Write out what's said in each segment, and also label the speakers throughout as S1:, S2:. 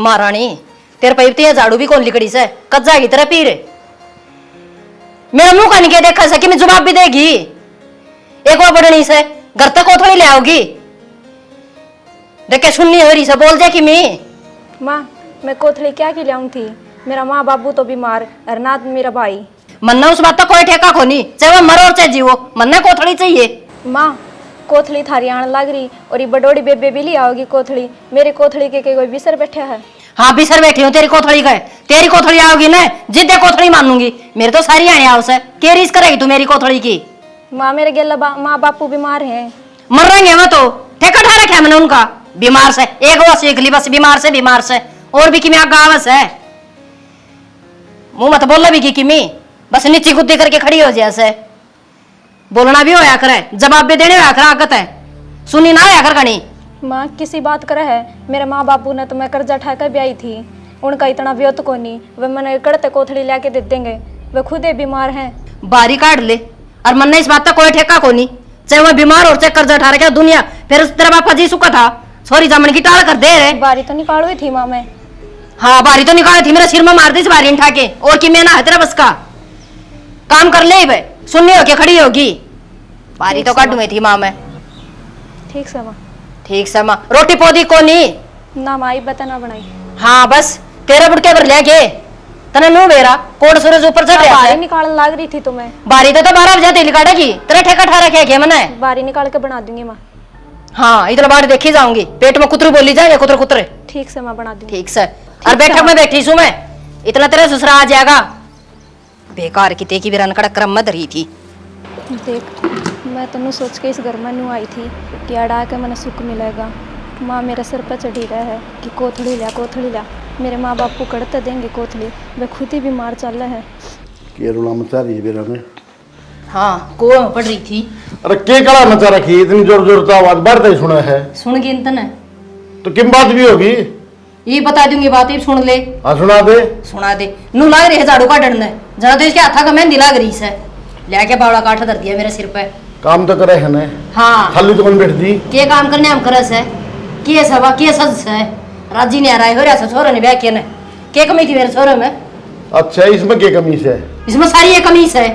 S1: महारानी तेरे पैपती है झाड़ू भी कौन लिकड़ी से कद जाएगी तेरा पीर मेरा मुंह का नहीं देखा सके मैं जवाब भी देगी एक बार बढ़नी से घर तक को थोड़ी ले आओगी देखे सुननी हो रही से बोल दे कि
S2: माँ मैं कोथली क्या की लाऊं थी मेरा माँ बाबू तो बीमार अरनाथ मेरा भाई
S1: मन्ना उस बात का कोई ठेका खोनी चाहे वो मरो और चाहे जीवो मन्ना कोथड़ी चाहिए
S2: माँ कोथली थारी आने लग रही और ये बडोड़ी बेबे भी ले आओगी कोथली मेरे कोथली के कोई बिसर बैठा है।
S1: हाँ बिसर बैठी हूँ तेरी कोथड़ी का तेरी कोथड़ी आओगी ना जिद्दे कोथड़ी मानूंगी मेरे तो सारी आने आओ से क्या रीस करेगी तू मेरी कोथड़ी की।
S2: माँ मेरे गेला माँ बापू बीमार हैं
S1: मर रहेंगे मैं तो ठेका ठा रखा है मैंने उनका बीमार से एक वो सीख ली बस बीमार से और भी कि मैं गावस है मुंह मत बोलना भी कि मैं बस नीची गुद्दी करके खड़ी हो जैसे बोलना भी होया करे जवाब भी देने होया कर आगत है सुनी ना होया कर कहीं।
S2: माँ किसी बात कर है मेरे माँ बापू ने तो मैं कर्जा उठाकर ब्याई थी उनका इतना व्योत को नहीं वे मैंने कड़ते कोथड़ी लेके दे देंगे वे खुद ही बीमार हैं।
S1: बारी काट ले और मन इस बात का कोई ठेका को नहीं चाहे वो बीमार और चाहे कर्जा उठा रखे दुनिया फिर तेरा बापा जी सुखा था सॉरी जामन की टाल कर दे रहे
S2: बारी तो निकालो ही थी माँ मैं।
S1: हाँ बारी तो निकाली थी मेरा सिर में मार दी इस बारी उठा के और कि मैं ना है तेरा बस का काम कर ले भाई सुननी हो के खड़ी होगी बारी तो काटू में थी माँ मैं।
S2: ठीक से माँ
S1: ठीक से माँ रोटी पौधी को नहीं
S2: ना माई बता ना बनाई।
S1: हाँ बस तेरा बुटके पर ले गए तने नु मेरा कोड सूरज ऊपर चढ़ रहा
S2: बारी
S1: है
S2: निकालने लग रही थी तुम्हें
S1: बारी तो 12 बजे तेल काटेगी तेरा ठेका ठा रखे क्या मैंने
S2: बारी निकाल के बना दूंगी माँ।
S1: हाँ इतना बार देखी जाऊंगी पेट में कुतरू बोली जाएगा कुतर कुतरे
S2: ठीक से माँ बना दूंगी।
S1: ठीक से और बैठक में बैठी सू मैं इतना तेरा ससुरा आ जाएगा बेकार की तेकी बिरान कड़क क्रम में धरी थी।
S2: देख मैं तनु सोच के इस घर में नू आई थी कि अड़ा के मैंने सुख मिलेगा। माँ मेरे सिर पर चढ़ी रहा है कि कोथड़ी ला मेरे माँ बाप को कड़ते देंगे कोथली वे खुद ही बीमार चल रहे हैं।
S3: केरुला मचा रही है बेरा में।
S1: हाँ कुएं में पड़ रही थी।
S3: अरे के कड़ा मचा रखी इतनी जोर जोर तो आवाज बढ़ता ही सुना है
S1: सुन गई तने
S3: तो किम बात भी होगी
S1: ये बता दूंगी बात ही सुन ले।
S3: हाँ सुना दे
S1: नू लाग रही है झाड़ू का डरने जरा तो इसके हाथा का मेहंदी लाग रही है लेके बावड़ा काठ धर दिया मेरे सिर पे।
S3: काम तो करे है ना।
S1: हाँ
S3: खाली तो कौन बैठ दी
S1: के काम करने हम करस है के सवा के सज है राजी ने आ रहा है हो रहा छोरे ने ब्याह किया ने के कमी थी मेरे छोरे में।
S3: अच्छा इसमें क्या कमीज है
S1: इसमें सारी ये कमीज है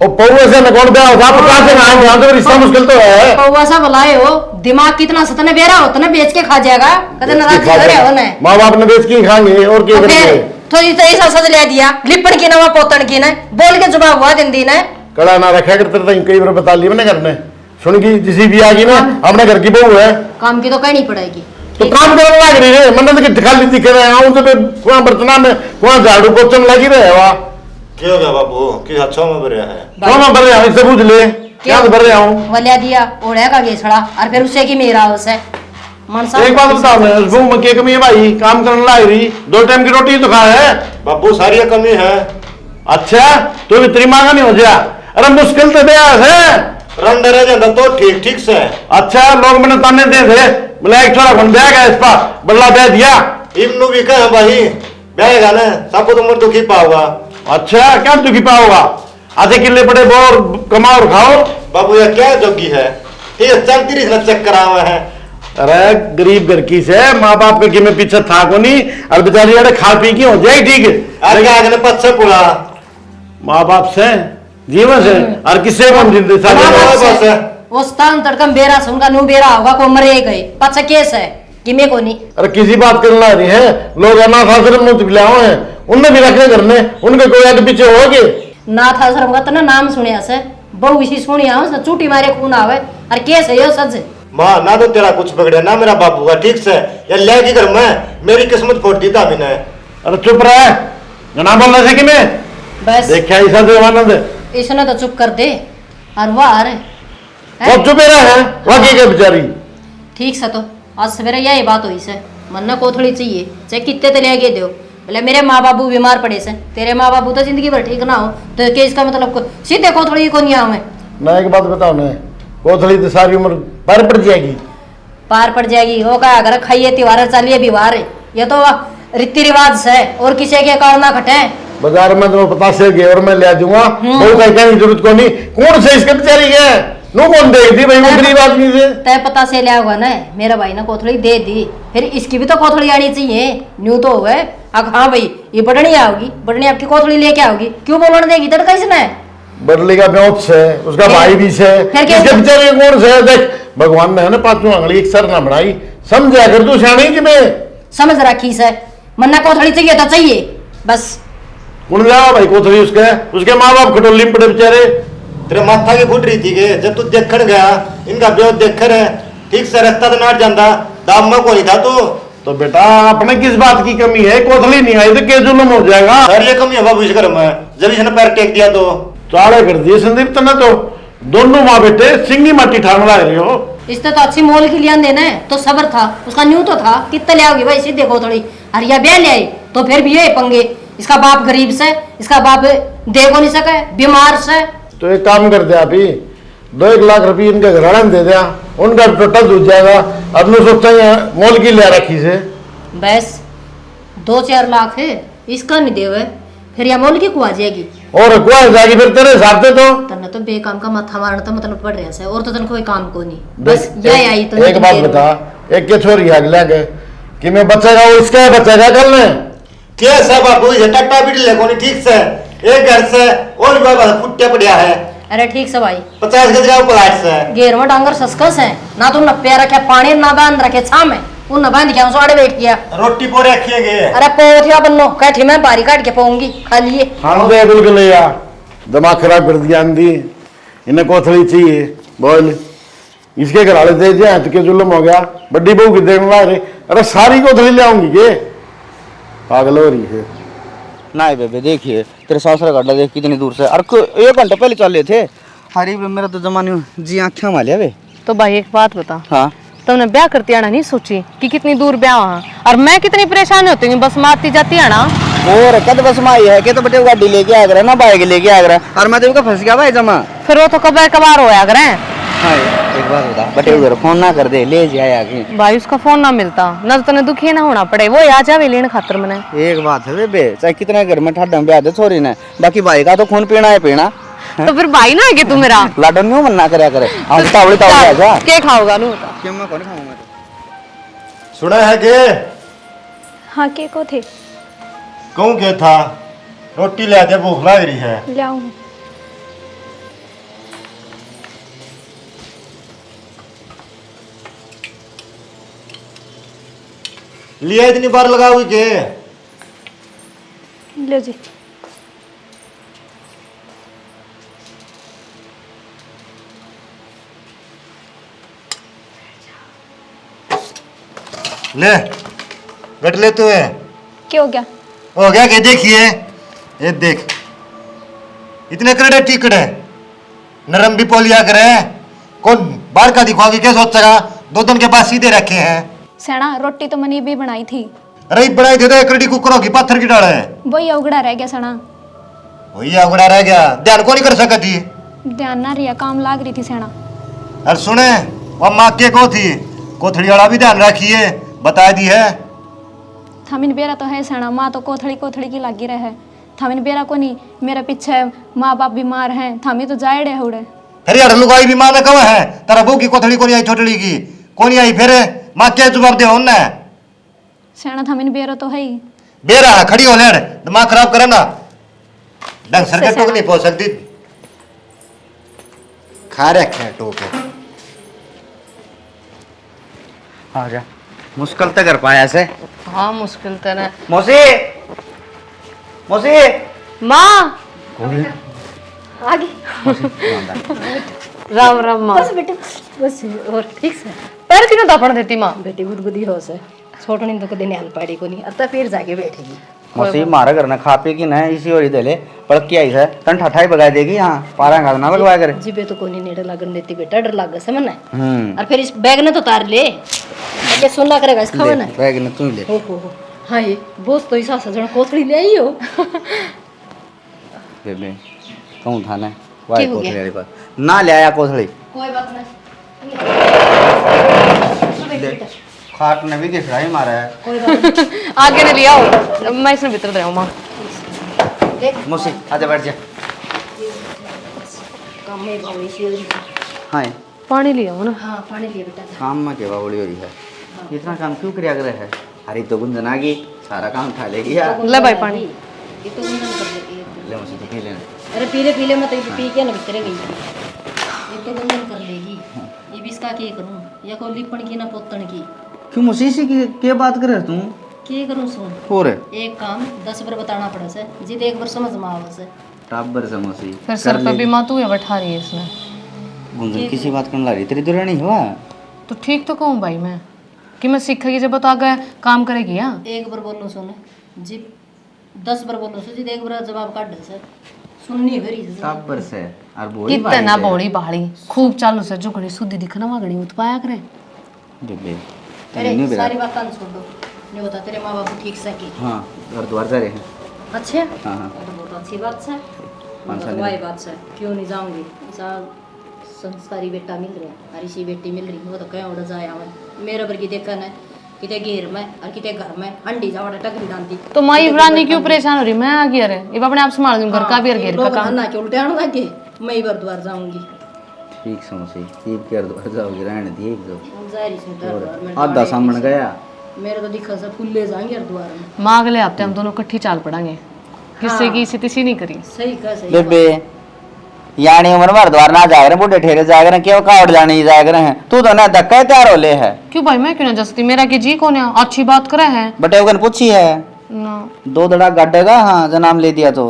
S3: और पौवे से न कौन ब्याह होगा आप कहां से आएंगे यहां तो रिश्ता मुश्किल तो है
S1: पौवा सा बुलाए हो दिमाग कितना सतने बेरा हो तने बेच के खा जाएगा कदे नाराज हो रहे हो ना
S3: मां बाप ने बेच के खाएंगे और क्या करेंगे
S1: थोड़ी तो ऐसा सज ले दिया लिपण की नवा पोतन की ने बोल के जवाब हुआ दिन दी ने
S3: कड़ा ना रखा करते तो कई बार बता लिया मैंने करने सुन की जिसी भी आ गई ना अपने घर की बहू है
S1: काम की तो कहनी पड़ेगी
S3: तो काम करने लग रही है मन तो खाली दिख रहे हैं तो कुआं बर्तना में कुआं झाड़ू पोछन लगी रहे वाह
S4: क्या हो गया बाबू कि अच्छा में भर है
S3: क्यों मैं भर रहा हूं इससे पूछ ले क्या भर रहा हूं
S1: वलिया दिया ओढ़े का गेछड़ा और फिर उसे की मेरा उसे मनसा
S3: एक बात बताओ मैं उस में क्या कमी है भाई काम करने लग रही 2 टाइम की रोटी तो खा है
S4: बाबू सारी कमी है।
S3: अच्छा तो इतनी मांगा नहीं हो जा अरे मुश्किल तो दे है
S4: रंग रह जाता तो ठीक ठीक से।
S3: अच्छा लोग मैंने ताने दे थे बोला एक थोड़ा बन जाएगा इस पर बल्ला दे दिया
S4: इब्नू भी कहा भाई बेगा ना सबको तो मर दुखी पाओगा।
S3: अच्छा क्या दुखी पाओगा आधे किले पड़े बोर कमाओ और खाओ
S4: बाबू यह क्या जोगी है ये चलती रही चक्कर आवा है।
S3: अरे गरीब घर की से माँ बाप के में पीछे था को नहीं और बेचारी अरे खा पी की हो जाए ठीक
S4: आगे पच्चे पुरा
S3: माँ बाप से जीवन से और किससे कम जिंदगी
S1: वो स्थान तड़कम बेरा सुनका नू बेरा होगा को मरे गए पछ केस है कि मैं को नहीं।
S3: अरे किसी बात करना नहीं है लोग अनाथ आश्रम में बिलाओ हैं उनने भी रखने घर में उनके कोई आगे पीछे होगे
S1: नाथ आश्रम का तना नाम सुनिया से बहु इसी सुनिया हो चूटी मारे खून आवे और केस है यो सज
S4: माँ ना तो तेरा कुछ बिगड़े ना मेरा बापू का ठीक से या ले की घर में मेरी किस्मत फोड़ दी था अभी ने।
S3: अरे चुप रहा ना बोलना से कि मैं
S1: बस
S3: देखा ऐसा देवानंद
S1: इसने तो चुप कर दे और वाह रे
S3: वो चुप रहा है वाकई के बेचारी
S1: ठीक से तो आज सवेरे यही बात हुई से मन को थोड़ी चाहिए चाहे कितने तो ले गए दो बोले मेरे माँ बाबू बीमार पड़े से तेरे माँ बाबू तो जिंदगी भर ठीक ना हो तो क्या इसका मतलब सीधे को थोड़ी को नहीं आवे।
S3: मैं एक बात बताओ ना कोथली तो सारी उम्र पार पड़ जाएगी
S1: पार पड़ जाएगी वो का अगर खाइए त्योहार चलिए विवाह ये तो रीति रिवाज से और किसी के कारण ना खटे
S3: बाजार में तो पता से गए और मैं ले दूंगा बहुत कहने की जरूरत को नहीं कौन से इसके बेचारी है नो कौन देख दी भाई वो गरीब आदमी से।
S1: तय पता से लिया होगा ना मेरा भाई ना कोथड़ी दे दी, फिर इसकी भी तो कोथड़ी आनी चाहिए। न्यू तो हो गए। अब हाँ भाई ये बटनी आओगी, बटनी आपकी कोथड़ी लेके आओगी, क्यों बोलने देगी तड़का इसने?
S3: बदली का ब्योत से, उसका भाई भी से,
S1: फिर क्या?
S3: इसके बेचारे कौन से? देख भगवान ने है ना पांचों आंगली एक सर ना बनाई, समझा कर तू सियाणी कि मैं
S1: समझ रखी से मन्ना कोथड़ी चाहिए तो चाहिए बस।
S3: कौन जाओ भाई कोथड़ी उसके माँ बाप खटोली में पड़े बेचारे।
S4: तेरे माथा की फुट रही थी के जब तू देखण गया इनका ब्योह देखकर है ठीक से रास्ता तो नाट जाता दाम में को नहीं था तो
S3: बेटा अपने किस बात की कमी है? कोथली नहीं आई तो के जुलम हो जाएगा।
S4: सर ये कमी है बाबू इस घर में, जब इसने पैर टेक दिया तो
S3: चाड़े कर दिए संदीप तना तो दोनों माँ बेटे सिंगी माटी ठान ला रहे हो।
S1: इसने तो अच्छी मोल की लिया देना है तो सबर था, उसका न्यू तो था। कितने ले आओगी भाई सीधे कोथड़ी? हरिया ब्याह ले आई तो फिर भी ये पंगे। इसका बाप गरीब से, इसका बाप दे को नहीं सके, बीमार से।
S3: तो एक काम कर दे आप ही 2-1 लाख रुपये इनके घराना में दे दिया, उनका टोटा दूध जाएगा। अब मैं सोचता हूँ मोल की ले रखी से
S1: बस 2-4 लाख है इसका नहीं देवे, फिर यह मोल की कुआ जाएगी
S3: और कुआ जाएगी फिर तेरे हिसाब से तो।
S1: तन्ने तो बेकाम का माथा मारना तो मतलब पड़ रहा है और तो तन कोई काम को नहीं। बस यही आई तो
S3: एक बात बता, एक के छोरी अगला के कि मैं बचेगा वो इसका बचेगा कल में
S4: क्या सब बाबू ये टट्टा पीट ले कोनी ठीक से एक घर से और बाबा फुट्टे पड़िया है।
S1: अरे ठीक से भाई
S4: 50 गज का प्लाट से
S1: घेर में डांगर सस्कस है ना, तुम नप्पे रखे पानी ना बांध रखे छाव में, उन न बांध के साड़े बैठ गया।
S4: रोटी पोरे रखिएगे।
S1: अरे पोथिया बन्नो कैठी में बारी काट के पाऊंगी खा लिए।
S3: हाँ तो बिल्कुल यार दिमाग खराब कर दिया आंधी। इन्हें कोथली चाहिए बोल इसके घर वाले दे दिया तो के जुलम हो गया। बड्डी बहू की देने ला रहे, अरे सारी कोथली ले आऊंगी के? पागल हो रही है।
S5: ना बेबे देखिए तेरे ससुर गड्ढा देख कितनी दूर से, और 1 घंटे पहले चले थे। अरे मेरा तो जमाने जी आँखें मालिया वे।
S6: तो भाई एक बात बता,
S5: हाँ
S6: तुमने ब्याह करती आना नहीं सोची कि कितनी दूर ब्याह वहाँ, और मैं कितनी परेशान होती हूँ बस मारती जाती है ना।
S5: और कद बस माई है कि तो बेटे गाड़ी लेके आ गया ना बाइक लेके आ गया, और मैं तो फंस गया भाई जमा।
S6: फिर वो तो कबार कबार होया करे।
S5: हाँ एक बात बता बेटे उधर फोन ना कर दे ले जाए आगे।
S6: भाई उसका फोन ना मिलता ना तो तने दुखी ना होना पड़े, वो आ जावे लेने खातर मने।
S5: एक बात है बेबे चाहे कितने घर में ठाडा ब्याह दे छोरी ने, बाकी भाई का तो खून पीना है पीना।
S6: तो फिर भाई ना आगे तू मेरा
S5: लाडो नहीं मन्ना करया करे। आज तावड़ी तावड़ी आजा
S6: के खाओगा नू बता।
S5: क्यों मैं कौन खाऊंगा तो।
S4: सुना है के
S2: हाँ के को थे
S4: कहूँ के था रोटी ले आते भूख लग रही है।
S2: ले आऊँ?
S4: लिया इतनी बार लगाओगी के?
S2: लो जी।
S4: ले बैठ ले तू है
S2: क्या हो गया?
S4: हो गया के? देखिए ये देख इतने करड़े टिकट है नरम भी पोलिया करे कौन बाहर का दिखवाओगी क्या सोचेगा? 2 दिन के बाद सीधे रखे हैं।
S2: सेना रोटी तो मैंने भी बनाई थी।
S4: अरे बनाई थे तो एकड़ी कुकरों की पत्थर की डाले है
S2: वही अवगड़ा रह गया सेना।
S4: वही अगड़ा रह गया ध्यान को नहीं कर सकती।
S2: ध्यान ना रिया काम लाग रही थी सेना।
S4: अरे सुने वो माँ के को थी कोथड़ी वाला भी ध्यान रखिए बता दी है।
S2: थामिन बेरा तो है सेना, माँ तो कोथड़ी कोथड़ी की लागी रहे। थामिन बेरा को नहीं मेरे पीछे माँ बाप बीमार हैं, थामी तो जाए डे उड़े।
S4: फिर यार लुगाई भी माँ ने कहा है तेरा बहू की कोथड़ी को नहीं आई छोटड़ी की को नहीं आई फिर माँ क्या जवाब दे उन्ने?
S2: सेना थामिन बेरा तो है ही।
S4: बेरा खड़ी हो लेड़ दिमाग खराब करे ना ढंग सर के टोक नहीं पहुंच सकती। खा रखे टोके
S5: आ जा मुश्किल तो कर पाया से।
S6: हाँ मुश्किल तेरा।
S5: मौसी मौसी
S6: माँ
S1: आगे
S6: राम राम माँ।
S1: बस बेटे बस और ठीक से
S6: पैर क्यों दापण देती माँ?
S1: बेटी गुदगुदी हो से छोटनी तो कदी न्याल पाड़ी को नहीं अतः फिर जाके बैठेगी।
S5: मौसी मारा करना खा पी की ना इसी और दे ले पर क्या है तन ठठाई बगा देगी यहाँ पारा घास ना लगवाया करे।
S1: जीबे तो कोनी नेड़े लगन देती बेटा डर लागे से मने। और फिर इस बैग ने तो तार ले के सुनना करेगा इस खावे ना
S5: बैग ने तू ले।
S1: हो हां ये बोस तो इसा सजन कोथड़ी ले आई हो।
S5: बेबे कहूँ था ना वाई
S1: क्या हो गया?
S5: कोथड़ी वाली बात ना ले आया कोथड़ी
S1: कोई बात नहीं
S5: खाट ने भी दिख रहा ही मारा है।
S1: कोई बात नहीं
S6: आगे ने लिया हो मैं इसमें भीतर दे माँ।
S1: देख
S5: मौसी आजा बैठ जा।
S1: काम में भाई
S5: हाँ
S6: पानी लिया हो ना।
S1: हाँ पानी लिया बेटा।
S5: काम में केवा बड़ी हो रही है, इतना काम क्यों किया करे है? अरे तो गुंजन आ गई, सारा काम उठा लेगी यार।
S6: ले भाई पानी।
S1: ये तो गुंजन कर लेगी।
S5: ले मुझे तो पी लेना।
S1: अरे पी ले मत, पी के ना भीतर गई। ये तो गुंजन कर लेगी। ये भी इसका क्या करूं? या को लिपण की ना पोतन की।
S5: क्यों मुझसे से के बात करे तू?
S1: क्या करूं सुन?
S5: हो रे
S1: एक काम 10 बार बताना पड़े से, जिद एक बार समझ में आवे से।
S5: टाबर समोसी
S6: फिर सर पे भी माँ तू है बैठा रही है इसमें।
S5: गुंजन किसी बात करने ला रही, तेरी दुरानी हुआ?
S6: तो ठीक तो कहूँ भाई मैं कि मैं सीखेगी जब तो आगे काम करेगी। हाँ
S1: एक बार बोलूं सुन, जी 10 बार बोलूं से, जिद एक बार जवाब काट दे से। सुननी करी से।
S5: टाबर से और बोली
S6: कितना बौड़ी बाड़ी खूब चालू से जो घड़ी सुधी दिखना वहाँ घड़ी उत्पाया करे।
S5: बेबे
S1: अरे सारी बात कान छोड़ दो। नहीं होता तेरे माँ बाप ठीक से की।
S5: हाँ घर द्वार जा रहे हैं।
S1: अच्छे?
S5: हाँ हाँ
S1: तो बहुत अच्छी बात है।
S5: पाँच साल
S1: तो वही बात है, क्यों नहीं जाऊंगी? ऐसा संस्कारी बेटा मिल रहा है, हरी सी बेटी मिल रही, वो तो कहीं उड़ जाए आवन। मेरे पर की देखन है, किते घेर में और किते घर में अंडी जावड़ा टकरी डांती।
S6: तो माँ इब्रानी क्यों परेशान हो रही? मैं आ गया रे, ये अपने आप संभाल दूं घर का भी और घेर का काम।
S1: ना के उल्टे आने लगे, मैं इधर द्वार जाऊंगी।
S5: ठीक समझी, ठीक कर दो जाओगी रहने दी एक दो।
S1: जारी से द्वार में
S5: आधा सामने गया।
S1: मेरे तो दिखा से फुल्ले जाएंगे द्वार में।
S6: माँ अगले हफ्ते हम दोनों इकट्ठी चाल पड़ेंगे, किससे की इसी तिसी नहीं करी।
S1: सही कह सही।
S5: बेबे यानी उम्र भर द्वार ना जाए रहे, बूढ़े ठेरे जाए रहे, क्यों कावड़ जाने जाए रहे हैं? तू तो ना धक्का तैयार हो ले है।
S6: क्यों भाई मैं क्यों ना जसती? मेरा की जी कौन है? अच्छी बात करे है
S5: बटे उगन पूछी है
S6: ना।
S5: 2 दड़ा गाडेगा। हाँ जो नाम ले दिया तो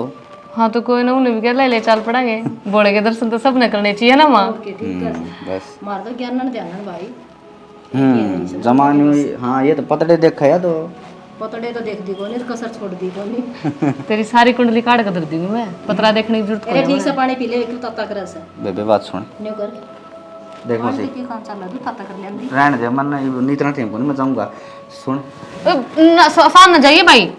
S6: हाँ तो कोई ना, उन्हें भी क्या ले चाल पड़ेंगे। बोले के दर्शन तो सब ने करने चाहिए ना माँ।
S1: ओके ठीक है।
S5: बस
S1: मार दो ज्ञान न ध्यान न भाई।
S5: जमाने में। हाँ ये तो पतड़े देखा है तो
S1: पतड़े तो देख दी कोनी, कसर छोड़ दी कोनी।
S6: तेरी सारी कुंडली काट कर दे दूंगी मैं, पतरा देखने की जरूरत
S1: अरे
S6: नहीं
S1: ठीक से पानी पी ले, क्यों तत्ता कर से?
S5: बेबे बात सुन,
S1: न्यू कर।
S5: देख
S1: पानी
S5: मुझे
S1: के काम चल रहा, तू तत्ता कर ले अंदी।
S5: रहने दे, मन नहीं इतना टाइम को नहीं मैं जाऊंगा। सुन
S6: आसान न जाइए भाई।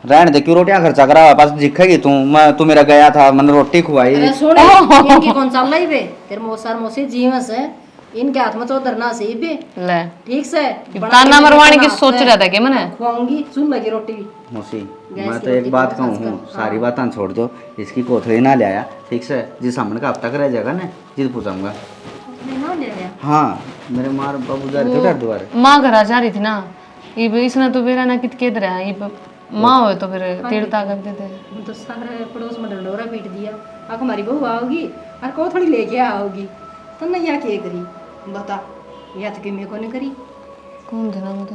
S5: रहने दे, क्यों रोटियां खर्चा करा? पास दिखेगी तू मेरा गया था, मैंने रोटी खुआई।
S1: अरे सुन, इनकी कौन चल रही बे? तेरे मौसार मौसी जीवन से इनके हाथ में चौधर ना से बे।
S6: ले
S1: ठीक से
S6: ताना मरवाने की सोच रहा था क्या मैंने?
S1: खुआऊंगी, सुन लगी रोटी।
S5: मौसी
S1: गैस
S5: मैं
S1: की
S5: तो एक
S1: रोटी
S5: बात
S1: खाना
S5: कहूँ हूँ,
S1: खास कर।
S5: सारी बातें छोड़ दो, इसकी कोथड़ी ना ले आया ठीक से, जिस सामने का हफ्ता रह जाएगा ना जिद पूछाऊंगा।
S1: ना ले गया।
S5: हाँ मेरे मार बाबू जा रहे थे डर दोबारा।
S6: माँ घर जा रही थी ना, ये इसने तो बेरा ना कित केद रहा ये माँ हो तो फिर तीड़ता कर देते।
S1: तो सारे पड़ोस में डंडोरा पीट दिया। अब हमारी बहू आओगी और को थोड़ी लेके आओगी तो नैया क्या करी बता? या तो कि मेरे को नहीं करी।
S6: कौन देना मुझे?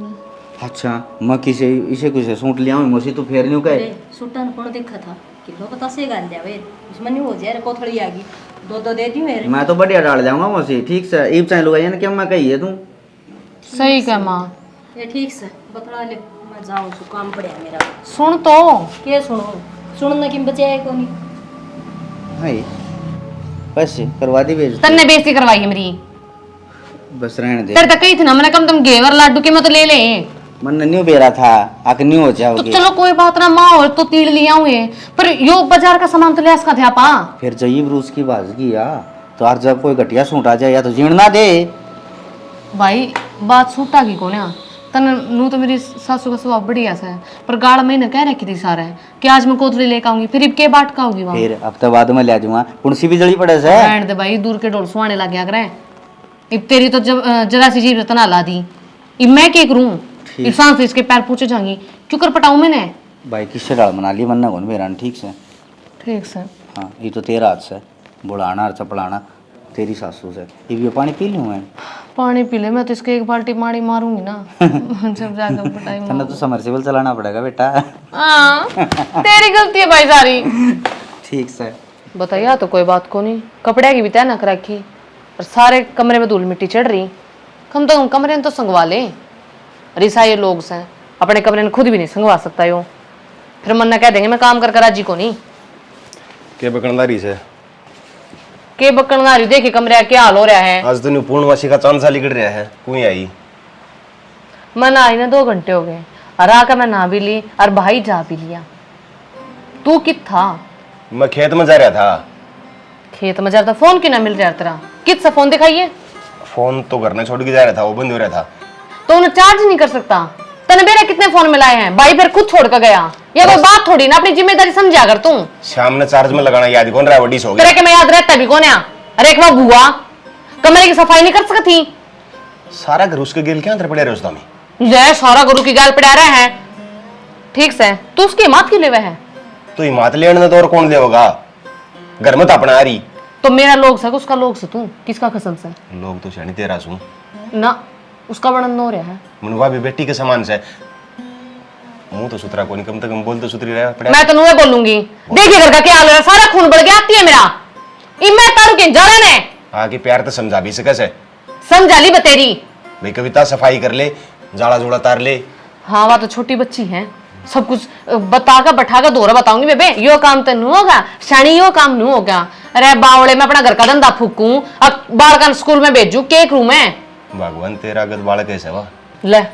S5: अच्छा मैं किसे इसे कुछ सूट लिया हूँ मौसी, तो फेर नहीं कहे।
S1: अरे सुटन कौन देखा था किलो पता से गाल दिया वे उसमें नहीं हो जाए को थोड़ी आगी दो दे दी मेरे।
S5: मैं तो बढ़िया डाल जाऊंगा मौसी ठीक से, ईब चाहे लुगाई ना क्या मैं कही है तू।
S6: सही क्या माँ?
S1: ये ठीक से बतला ले, मैं जाऊँ सु काम पड़ा मेरा।
S6: सुन तो
S1: के सुनो सुनना कि बचाए को नहीं।
S5: भाई बस करवा दी भेज
S6: तन्ने बेइज्जती करवाई है मेरी।
S5: बस रहने दे।
S6: तेरे तक कही थी ना मैंने कम तुम घेवर लाडू के मैं तो ले ले।
S5: मन न्यू बेरा था आके न्यू हो
S6: तो
S5: जाओगे।
S6: चलो कोई बात ना माँ और तो तीड़ लिया हुए, पर यो बाजार का सामान तो ले इसका था पा।
S5: फिर जाइए ब्रूस की बात की या तो आज जब कोई घटिया सूट आ जाए या तो जीण ना दे।
S6: भाई बात सूटा की कोने तन नू तो मेरी सासू का स्वभाव बढ़िया सा है, पर गाड़ महीने कह रखी थी सारा कि आज मैं कोथली लेकर आऊंगी, फिर के बाट का होगी वहाँ।
S5: फिर हफ्ते बाद में ले जाऊंगा, कुंसी भी जड़ी पड़े से।
S6: रहने दे भाई, दूर के डोल सुहाने लग गया करे। इब तेरी तो जब जरा सी जीभ तना ला दी, इब मैं क्या करूं? इब सांस इसके पैर पूछे जाऊंगी, क्यों कर पटाऊं मैंने?
S5: भाई किससे डाल बना ली मन कौन मेरा ठीक से।
S6: ठीक से
S5: हाँ ये तो तेरा हाथ से बुढ़ाना और चपड़ाना तेरी सासू से। ये पानी पी लूँ मैं?
S6: पानी पी ले, मैं तो इसके एक बाल्टी पानी मारूंगी ना जब जाकर पटाई
S5: तन्ने तो समरसेबल चलाना पड़ेगा बेटा।
S6: हाँ तेरी गलती है भाई सारी।
S5: ठीक से
S6: बताइए तो कोई बात को नहीं, कपड़े की भी तय न रखी और सारे कमरे में धूल मिट्टी चढ़ रही। कम तो कम कमरे में तो संगवा ले। रिसा ये लोग से अपने कमरे में खुद भी नहीं संगवा सकता यो, फिर मन न कह देंगे मैं काम कर कर राजी को नहीं।
S7: के बकनदारी से
S6: के बकनगारी देखी कमरे क्या हाल हो रहा है।
S7: आज तो पूर्णवासी का चांद सा निकल रहा है, कोई आई
S6: मैं आई ना 2 घंटे हो गए और आकर मैं नहा भी ली और भाई जा भी लिया। तू कित था?
S7: मैं खेत में जा रहा था।
S6: खेत में जा रहा था? फोन क्यों ना मिल रहा तेरा? कित सा फोन दिखाइए।
S7: फोन तो घर में छोड़ के जा रहा था, वो बंद हो रहा था।
S6: तो उन्हें चार्ज नहीं कर सकता? तने मेरे कितने फोन मिलाए हैं? भाई फिर खुद छोड़ कर गया, ये कोई बात थोड़ी ना, अपनी जिम्मेदारी समझा कर तू।
S7: शाम ने चार्ज में लगाना याद कौन रहा है? वडी सो
S6: तेरे
S7: गया।
S6: के मैं याद रहता भी कौन है? अरे एक वो बुआ कमरे की सफाई नहीं कर सकती?
S7: सारा घर उसके गेल के अंदर पड़े रहे उसदा में।
S6: ले सारा गुरु की गाल पड़ा रहा है। ठीक से तू उसकी मात क्यों लेवे है?
S7: तो हिमात लेने तो और कौन लेगा? घर में तो अपना आ रही।
S6: तो मेरा लोग से उसका लोग से तू किसका कसम से?
S7: लोग तो शानी तेरा सू
S6: ना उसका वर्णन नो रहा है।
S7: मुनवा भी बेटी के समान से मुंह तो सुथरा कोनी, कम से कम बोल तो सुथरी रहा पड़ा।
S6: मैं तो नुए बोलूंगी। देखिए घर का क्या हाल है, सारा खून बढ़ गया। आती है मेरा इमे तारू के जालन है।
S7: आगे प्यार तो समझा भी सके से
S6: समझा ली बतेरी।
S7: भाई कविता सफाई कर ले, जाड़ा जोड़ा तार ले।
S6: हाँ वह तो छोटी बच्ची है, सब कुछ बताकर बैठाकर दोहरा बताऊंगी। बेबे यो काम तो नहीं होगा, शानी यो काम नहीं होगा। अरे बावड़े में अपना घर का धंधा फूकूं, अब बालकन स्कूल में भेजू, केक रूम है।
S7: भगवान तेरा गद बालक कैसे वा?
S6: ले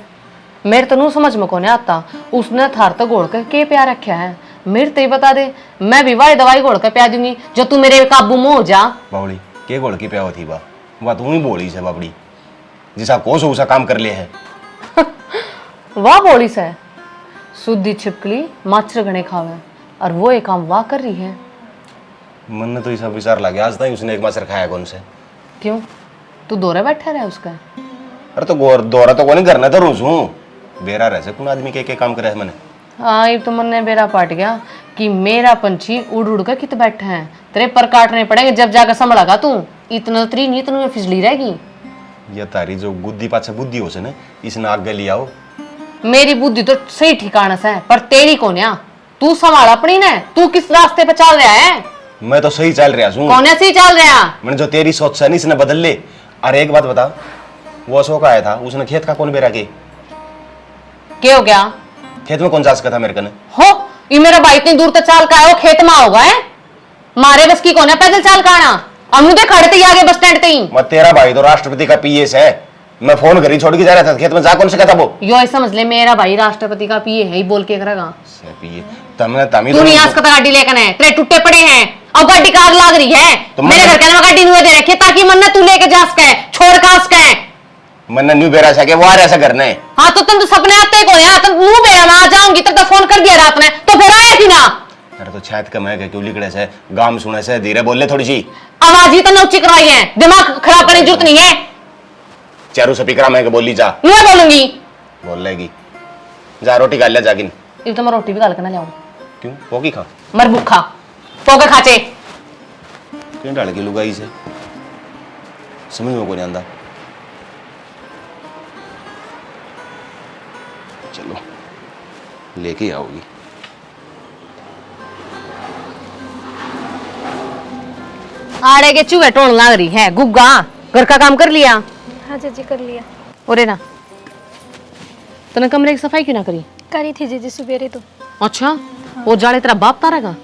S6: मेरे तो नू समझ में कौन आता। उसने थार तक घोड़ कर के प्यार रखा है। मेरे तो ही बता दे, मैं भी वाली दवाई घोड़ कर प्या दूंगी जो तू मेरे काबू में हो जा।
S7: बावड़ी के गोड़ की प्याव थी बा तू ही बोली से बाबड़ी जिसा कोस उसा काम कर ले है।
S6: वाह बोली से सुधी छिपकली माछर घने खावे और वो एक काम वाह कर रही है।
S7: मन ने तो ये सब विचार लगे, आज तक उसने एक मासर खाया कौन से?
S6: क्यों तू दोरे बैठा रहा उसका?
S7: अरे तो दोरा तो कोनी करना तो रोज हूँ बेरा रह से कौन आदमी के काम करे है मैंने।
S6: हाँ ये तो मन ने बेरा पाट गया कि मेरा पंछी उड़ उड़ कर कित बैठे हैं, तेरे पर काटने पड़ेंगे जब जाकर संभलागा तू। इतना त्री नहीं इतना फिसली रहेगी।
S7: ये तारी जो बुद्धि पाछे बुद्धि हो से ना इसने आगे लिया हो।
S6: मेरी बुद्धि तो सही ठिकाना से है पर तेरी कौन है? तू संभाल अपनी ने, तू किस रास्ते पे चल रहा है?
S7: मैं तो सही चल रहा हूँ।
S6: कौन से चल रहा?
S7: मैंने जो तेरी सोच से नहीं इसने बदल ले। अरे एक बात बता, वो अशोक आया था उसने खेत का कौन बेरा के?
S6: क्या हो गया?
S7: खेत में कौन जा सका था मेरे कने?
S6: हो ये मेरा भाई इतनी दूर तक चाल का है, वो खेत में होगा है? मारे बस की कौन है पैदल चाल का आना? अमुदे खड़े थे आगे बस स्टैंड ही।
S7: मैं तेरा भाई तो राष्ट्रपति का पीएस है, मैं फोन घरी छोड़ के जा रहा था खेत में जा कौन से कहता वो?
S6: यो समझ ले मेरा भाई राष्ट्रपति का पीए है ही बोल के करेगा।
S7: तमने तमी
S6: तू नहीं आज का गाड़ी लेकर है, तेरे टूटे पड़े हैं अब गाड़ी का आग लाग रही है।
S7: तो
S6: मेरे घर के ना गाड़ी नुए दे रखे ताकि मन तू लेके जा सके, छोड़ का सके।
S7: मन न्यू बेरा सके वो आ रहा ऐसा करना है।
S6: हाँ तो तुम तो सपने आते कौन है? तुम मुंह बेरा मैं आ जाऊंगी तब तो फोन कर दिया रात में तो फिर आया थी ना।
S7: अरे तो छात का मैं क्यों लिखड़े से गाम सुने से धीरे बोले थोड़ी सी
S6: आवाज ही तो नौची करवाई है, दिमाग खराब करने की जरूरत नहीं है।
S7: चारू स्पीकर मैं बोली जा
S6: मैं बोलूंगी
S7: बोल लेगी जा रोटी खा ले जागिन।
S6: ये तो मैं रोटी भी गाल करना जाऊं
S7: क्यों पोकी खा
S6: मर भूखा पोके खाचे
S7: क्यों डाल के लुगाई से समझ में को नहीं आंदा। चलो लेके आओगी।
S6: आड़े के चूहे टोन लाग रही है। गुग्गा घर का काम कर लिया?
S2: हाँ जीजी कर लिया।
S6: ओरे ना तूने कमरे की सफाई क्यों ना करी?
S2: करी थी जीजी सवेरे तो।
S6: अच्छा वो जाड़े तेरा बाप तारेगा?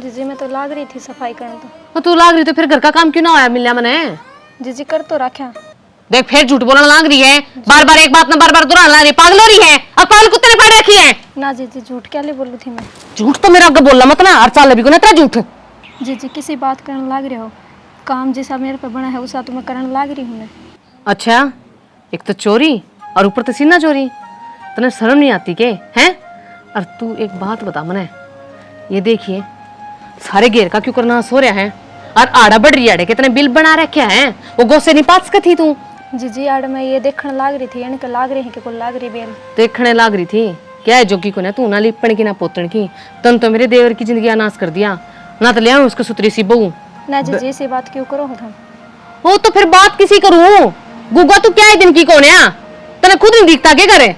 S2: जीजी मैं तो लाग रही थी सफाई करने तो।
S6: तू लाग रही तो फिर घर का काम क्यों ना आया मिलया मने?
S2: जीजी कर तो रखा।
S6: देख फिर झूठ बोलने लाग रही है, बार बार एक बात ना बार बार दोहराने लग रही है। पागल हो रही है? अब पागल कुत्ते ने पाड़ रखी है।
S2: ना जीजी झूठ क्या ले बोलू थी मैं?
S6: झूठ तो मेरा आगे बोलना मत ना, हर चाल भी को ना तेरा झूठ।
S2: जीजी किसी बात करने लाग रहे हो, काम जैसा मेरे पे बना है उसा तो मैं करने लाग रही हूँ मैं।
S6: अच्छा एक तो चोरी और ऊपर तो सीना चोरी, तने शर्म नहीं आती के हैं? और तू एक बात बता मने, ये देखिए सारे घेर का क्यों करना सो रहा है और आड़ा बढ़ रही है, कितने बिल बना रखे हैं वो गोसे नहीं पास थी तू?
S2: जीजी आड़ मैं ये देखने लाग रही थी, इनके लाग रही है कि कोई लाग रही बेल
S6: देखने लाग रही थी क्या है जोगी को ना तू ना लिपण की ना पोतण की। तन तो मेरे देवर की जिंदगी नाश कर दिया ना, तो ले आऊं उसको सुतरी सी बहू
S2: ना जीजी ऐसी बात क्यों करो तुम?
S6: हो तो फिर बात किसी करूं? गुग्गा तू क्या है दिन की कौन है? तने खुद नहीं दिखता क्या करे?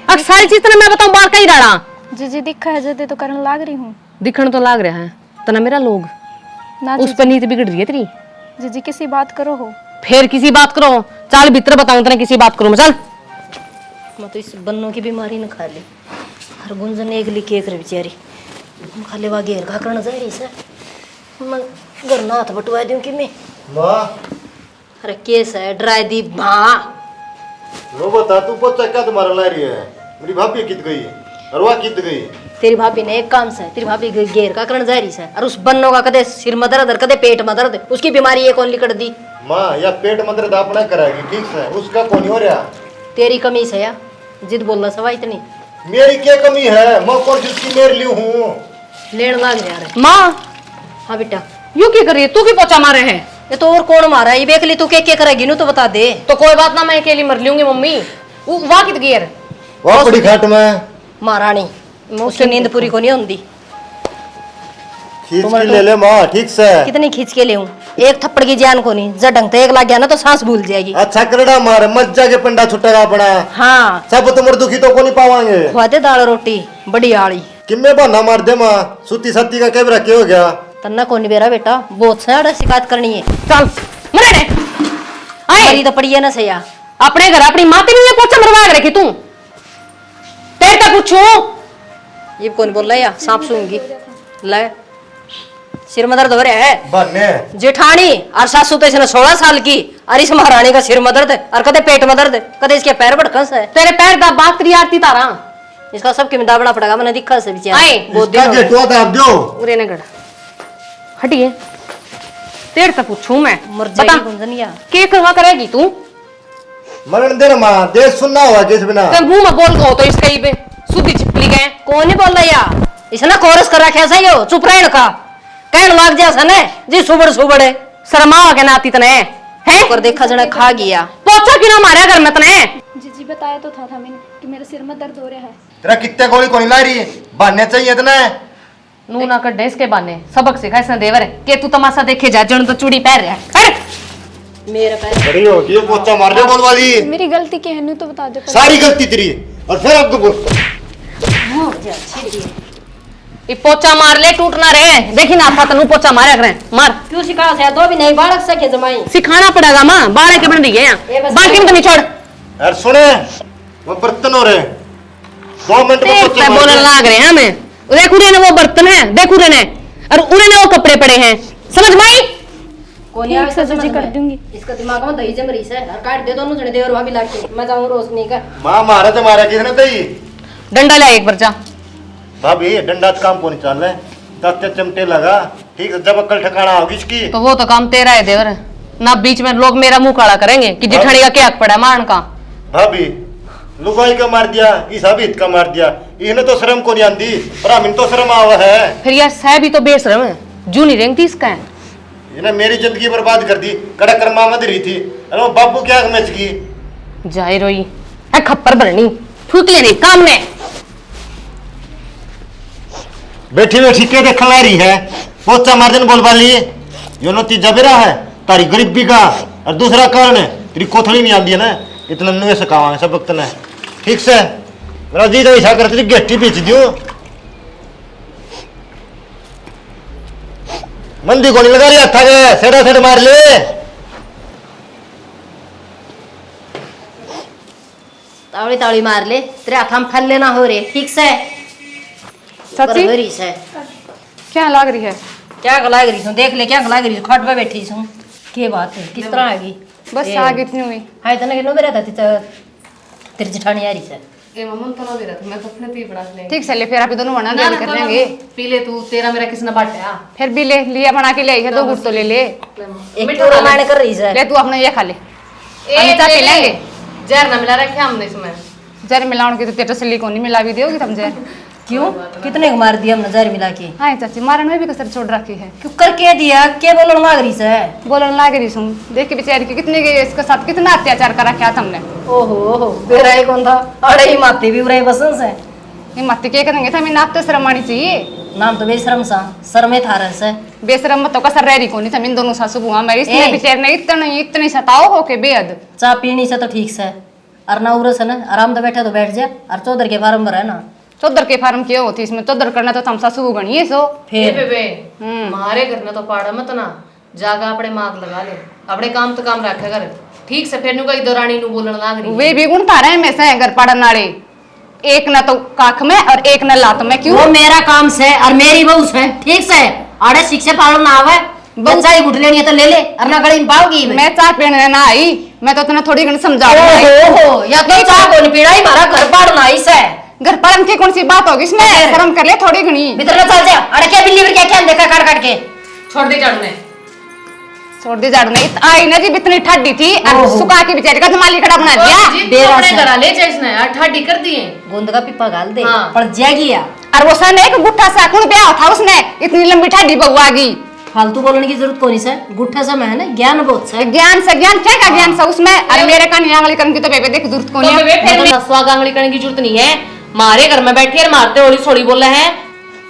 S6: अब सारी चीज तने मैं बताऊं बार का ही डाला।
S2: जीजी दिखा है जदे तो करने लाग रही हूँ।
S6: दिखण तो लाग रहा है तना मेरा लोग
S2: ना
S6: उस पर नीत बिगड़ रही है तेरी।
S2: जीजी किसी बात करो हो।
S6: फिर किसी बात करो, चल भीतर बताऊं तने किसी बात करूं मैं, चल।
S1: मैं तो इस बन्नों की बीमारी न खा ली, हर गुंजन एक लिखी एक बेचारी खाले वा घेर का करना जा रही से मैं घर ना हाथ बटवा दूं कि मैं अरे केस है ड्राई दी भां
S4: लो बता तू पोचा क्या तुम्हारा ला रही है? मेरी भाभी कित गई और वह कित गई?
S1: तेरी भाभी ने एक काम से तेरी भाभी घेर का करण जा रही है और उस बन्नों का कदे सिर में दर्द कदे पेट में दर्द, उसकी बीमारी ये कौन लिकड़ दी?
S4: माँ या पेट मंत्र दापना कराएगी ठीक है, उसका कौन हो रहा?
S1: तेरी कमी से या जिद बोलना सवा इतनी
S4: मेरी क्या कमी है? मैं कौन जिसकी मेर ली हूँ?
S1: लेन लाग रहा है।
S6: माँ
S1: हाँ बेटा
S6: यू क्या कर रही है? तू की पोचा मारे है?
S1: ये तो और कौन मारा है? ये देख ली तू क्या करेगी नू तो बता दे।
S6: तो कोई बात ना, मैं अकेली मर लूंगी मम्मी। वाह कित गियर
S4: वो बड़ी घाट में
S1: महारानी उसकी नींद पूरी को नहीं होती।
S4: खींच के ले ले माँ, ठीक से।
S1: कितनी खींच के ले एक थप्पड़ की जान को नहीं, जब ढंग से एक लग गया ना तो सांस भूल जाएगी।
S4: अच्छा करड़ा मार, मत जाके पंडा छुटेगा अपना।
S1: हाँ
S4: सब तुम दुखी तो को नहीं पावांगे।
S1: खुआते दाल रोटी बड़ी आड़ी
S4: किम्मे बहाना मार दे माँ, सूती सत्ती का कैबरा क्या हो गया?
S1: तन्ना को नहीं बेरा बेटा, बहुत सारा शिकायत करनी है।
S6: चल मरे ने
S1: मरी तो पड़ी है ना सैया।
S6: अपने घर अपनी माती नहीं पोछा मरवा के रखी तू। तेरे का पूछू
S1: ये कौन बोल रहा है? सांप सूंगी ले सिर में दर्द हो रहा है।
S4: बन्ने
S1: जेठानी और सासू तो इसने 16 साल की, और इस महारानी का सिर में दर्द है, और कदे पेट में दर्द है, कदे इसके पैर भड़कस है।
S6: तेरे पैर दा बात तेरी आरती तारा
S1: इसका सबके में दाबना पड़ेगा, मैंने दिखा से बेचारा।
S6: आए,
S1: बहुत दिन
S4: इसका
S1: हो गए।
S4: गेटवा दाब दो।
S6: उरे ने गड़ हटिए। तेरे से पूछूं मैं,
S1: मर
S6: बता
S1: जाएगी गुंजनिया।
S6: के करवा करेगी तू?
S4: मरण दे ना माँ, देश सुनना हुआ किस बिना।
S6: ते मुंह में बोल गो तो इसका ही बे सुधी चिपली गए।
S1: कौन नहीं बोल रहा या? इसने कोरस कर रखा है यो, चुप रहने का कहन लाग जा सने जी सुबड़ सुबड़े
S6: शर्मा के नाती तने है
S1: कर देखा जने खा गया।
S6: पोछा क्यों ना मारा घर में तने?
S2: जी बताया तो था मैंने कि मेरे सिर में दर्द हो रहा है।
S4: तेरा कितने गोली को नहीं ला रही, बहाने चाहिए इतने।
S6: नू ना कड्डे इसके बाने सबक सिखा इसने देवर के तू तमाशा देखे जा, जण तो चूड़ी पहन रहा है।
S1: मेरे पैर
S4: बड़ी होती है पोचा मार दे बोल वाली।
S2: मेरी गलती क्या है नहीं तो बता दो पहले।
S4: सारी गलती तेरी, और फिर अब तो बोल।
S6: ये पोचा मार ले टूट ना रे। देखी ना था तनु पोचा मारे करे मार।
S1: क्यों सिखा से दो भी नहीं बालक सके जमाई।
S6: सिखाना पड़ेगा मां, बाले के बन रही है
S1: ये बस
S6: बाल्टी में तो नहीं छोड़।
S4: यार सुने, वो बर्तन हो रहे 2 मिनट में पोचा मार
S6: बोलने
S4: दे।
S6: लाग रहे हैं हमें। देख उरे ने वो बर्तन है, देख उरे ने, और उरे ने वो कपड़े पड़े हैं। समझ में आई?
S1: कोनी आवे
S2: ठीक से जी कर दूंगी।
S1: इसका दिमाग में दही जम रही है, और काट दे दोनों जने दे और भाभी लाके मैं जाऊं रोशनी का।
S4: माँ मारा तो मारा किसने तई?
S6: डंडा ले एक बार जा।
S4: भाभी डंडा तो काम को नहीं चल रहा है, तत्ते चमटे लगा। ठीक है, जब अक्ल ठिकाना होगी इसकी।
S6: तो वो तो काम तेरा है देवर, ना बीच में लोग मेरा मुंह काला करेंगे कि जिठानी का क्या हक पड़ा मारन का।
S4: भाभी लुगाई का मार दिया, इस अभित का मार दिया, इन्हें तो शर्म को नहीं आती, पर हमें तो शर्म आवा है।
S6: फिर यार सह भी तो बेशरम है, जू नहीं रेंगती इसका है।
S4: इन्हें मेरी जिंदगी बर्बाद कर दी, कड़क कर माँ मत रही थी। अरे वो बाबू क्या मच गई।
S6: जाए रोई है खप्पर भरनी फूक लेने काम ने।
S4: बैठी बैठी के देख ला रही है, पोचा मार देने बोल वाली। यो नतीजा बेरा है तारी गरीबी का, और दूसरा कारण है तेरी कोथड़ी नहीं आती है ना, इतना नुए से खावा सब वक्त ने। ठीक से मेरा जी तो ऐसा कर तेरी गेटी बेच दियो। मंदी को नहीं लगा रही था के सेड़ा सेड़ मार ले।
S1: तावड़ी तावड़ी मार ले, तेरे हाथ में फल लेना हो रे। ठीक से
S8: चाची
S1: भरी से
S8: क्या लाग रही है?
S1: क्या गला गरी हूं, देख ले क्या गला गरी खट पे बैठी हूं। के बात है, किस तरह आ गई?
S8: बस
S1: ए,
S8: आग इतनी हुई।
S1: हाय तने किनो बेरा था तेरी जेठानी आ रही से।
S6: ए मम्मन तो ना बेरा था, मैं तो अपने पी बना ले।
S8: ठीक चलिए फिर आप दोनों बना कर लेंगे।
S6: पी ले तू, तेरा मेरा किसने बांटा?
S8: फिर भी ले लिया बना के ले आई है, 2 गुट तो ले ले।
S1: एक तो रामायण कर रही से।
S8: ले तू अपना ये खा ले।
S6: ए
S8: चाय पी लेंगे।
S6: जहर ना मिला रखे हमने इसमें।
S8: जर मिलाउन की तो तेरे तसल्ली को नहीं मिला भी दोगी तुम जर।
S1: क्यों कितने को मार दिया हमने जहर मिला के?
S8: हाँ चाची मारन में भी कसर छोड़ रखी है।
S1: क्यों करके दिया? के बोलन मांग रही से?
S8: बोलन लाग रही सुन, देख के बेचारी की कितने के इसके साथ कितना अत्याचार कर रखा तुमने।
S1: ओहो ओहो बेरा ही कौन था? अरे ही माते भी उरे बसन से।
S8: ये मत के करेंगे था, मैं आप तो शर्म आनी चाहिए।
S1: नाम तो बेशरम सा, शर्मे था रहे से।
S8: बेशरम मत तो कसर रह रही को नहीं था, इन दोनों सासू बुआ मेरी इसने
S1: ए।
S8: बेचारे ने इतनी सताओ हो के बेहद।
S1: चाय पीनी से तो ठीक से, और ना उरस है ना, आराम तो बैठे तो बैठ जा, और चौधर के फार्म पर है ना।
S8: चौधर के फार्म क्यों होती इसमें? चौधर करना तो हम सासू गणिए सो।
S6: ए
S1: फिर
S6: बेबे मारे घर में तो पाड़ा मत ना, जागा अपने माग लगा ले, अपने काम तो काम रखे कर। ठीक से फिर नु कई दौरानी नु बोलन लाग रही।
S8: वे भी गुण तारे में से घर पड़न नाले, एक न तो काख में और एक न लात में। क्यों?
S1: वो मेरा काम से और मेरी बहू से। ठीक से आड़े शिक्षा पालन ना आवे, बच्चा ही घुट लेनी है तो ले ले, और ना गड़ी में पाओगी।
S8: मैं चाय पीने ना आई, मैं तो तुम्हें थोड़ी घणी समझा
S1: ओहो या तो चाह को नहीं पीड़ा ही मारा घर पाड़ ना इसे।
S8: घर पड़न की कौन सी बात होगी इसमें? शर्म कर ले थोड़ी घणी।
S1: भीतर ना चल जा, अरे क्या बिल्ली क्या क्या देखा काट काट के
S6: छोड़ दे झाड़ू ने।
S8: छोड़ दी झाड़ू नहीं आई ना जी, इतनी ठंडी थी और
S1: ओहो।
S8: सुखा के बेचारे का धमाली खड़ा बना दिया।
S6: जी
S1: बेरा
S6: अपने
S1: से।
S6: घर ले जा इसने यार, ठाडी कर दिए।
S1: गोंद का पिप्पा गाल दे
S6: हाँ।
S1: पर जाएगी या।
S8: और वो सन एक गुट्ठा सा कौन ब्याह था उसने, इतनी लंबी ठंडी बहू आ गई।
S1: फालतू बोलने की जरूरत कोनी से गुट्ठा से मैं है ना ज्ञान बहुत से
S8: ज्ञान से ज्ञान क्या का ज्ञान से उसमें अरे मेरे का आंगली करने की तो बेबे देख जरूरत कौन
S6: तो
S8: है
S6: बेबे फिर ससुआ गांगली करने की जरूरत नहीं है। मारे घर में बैठी है मारते होली सोड़ी बोल रहे हैं।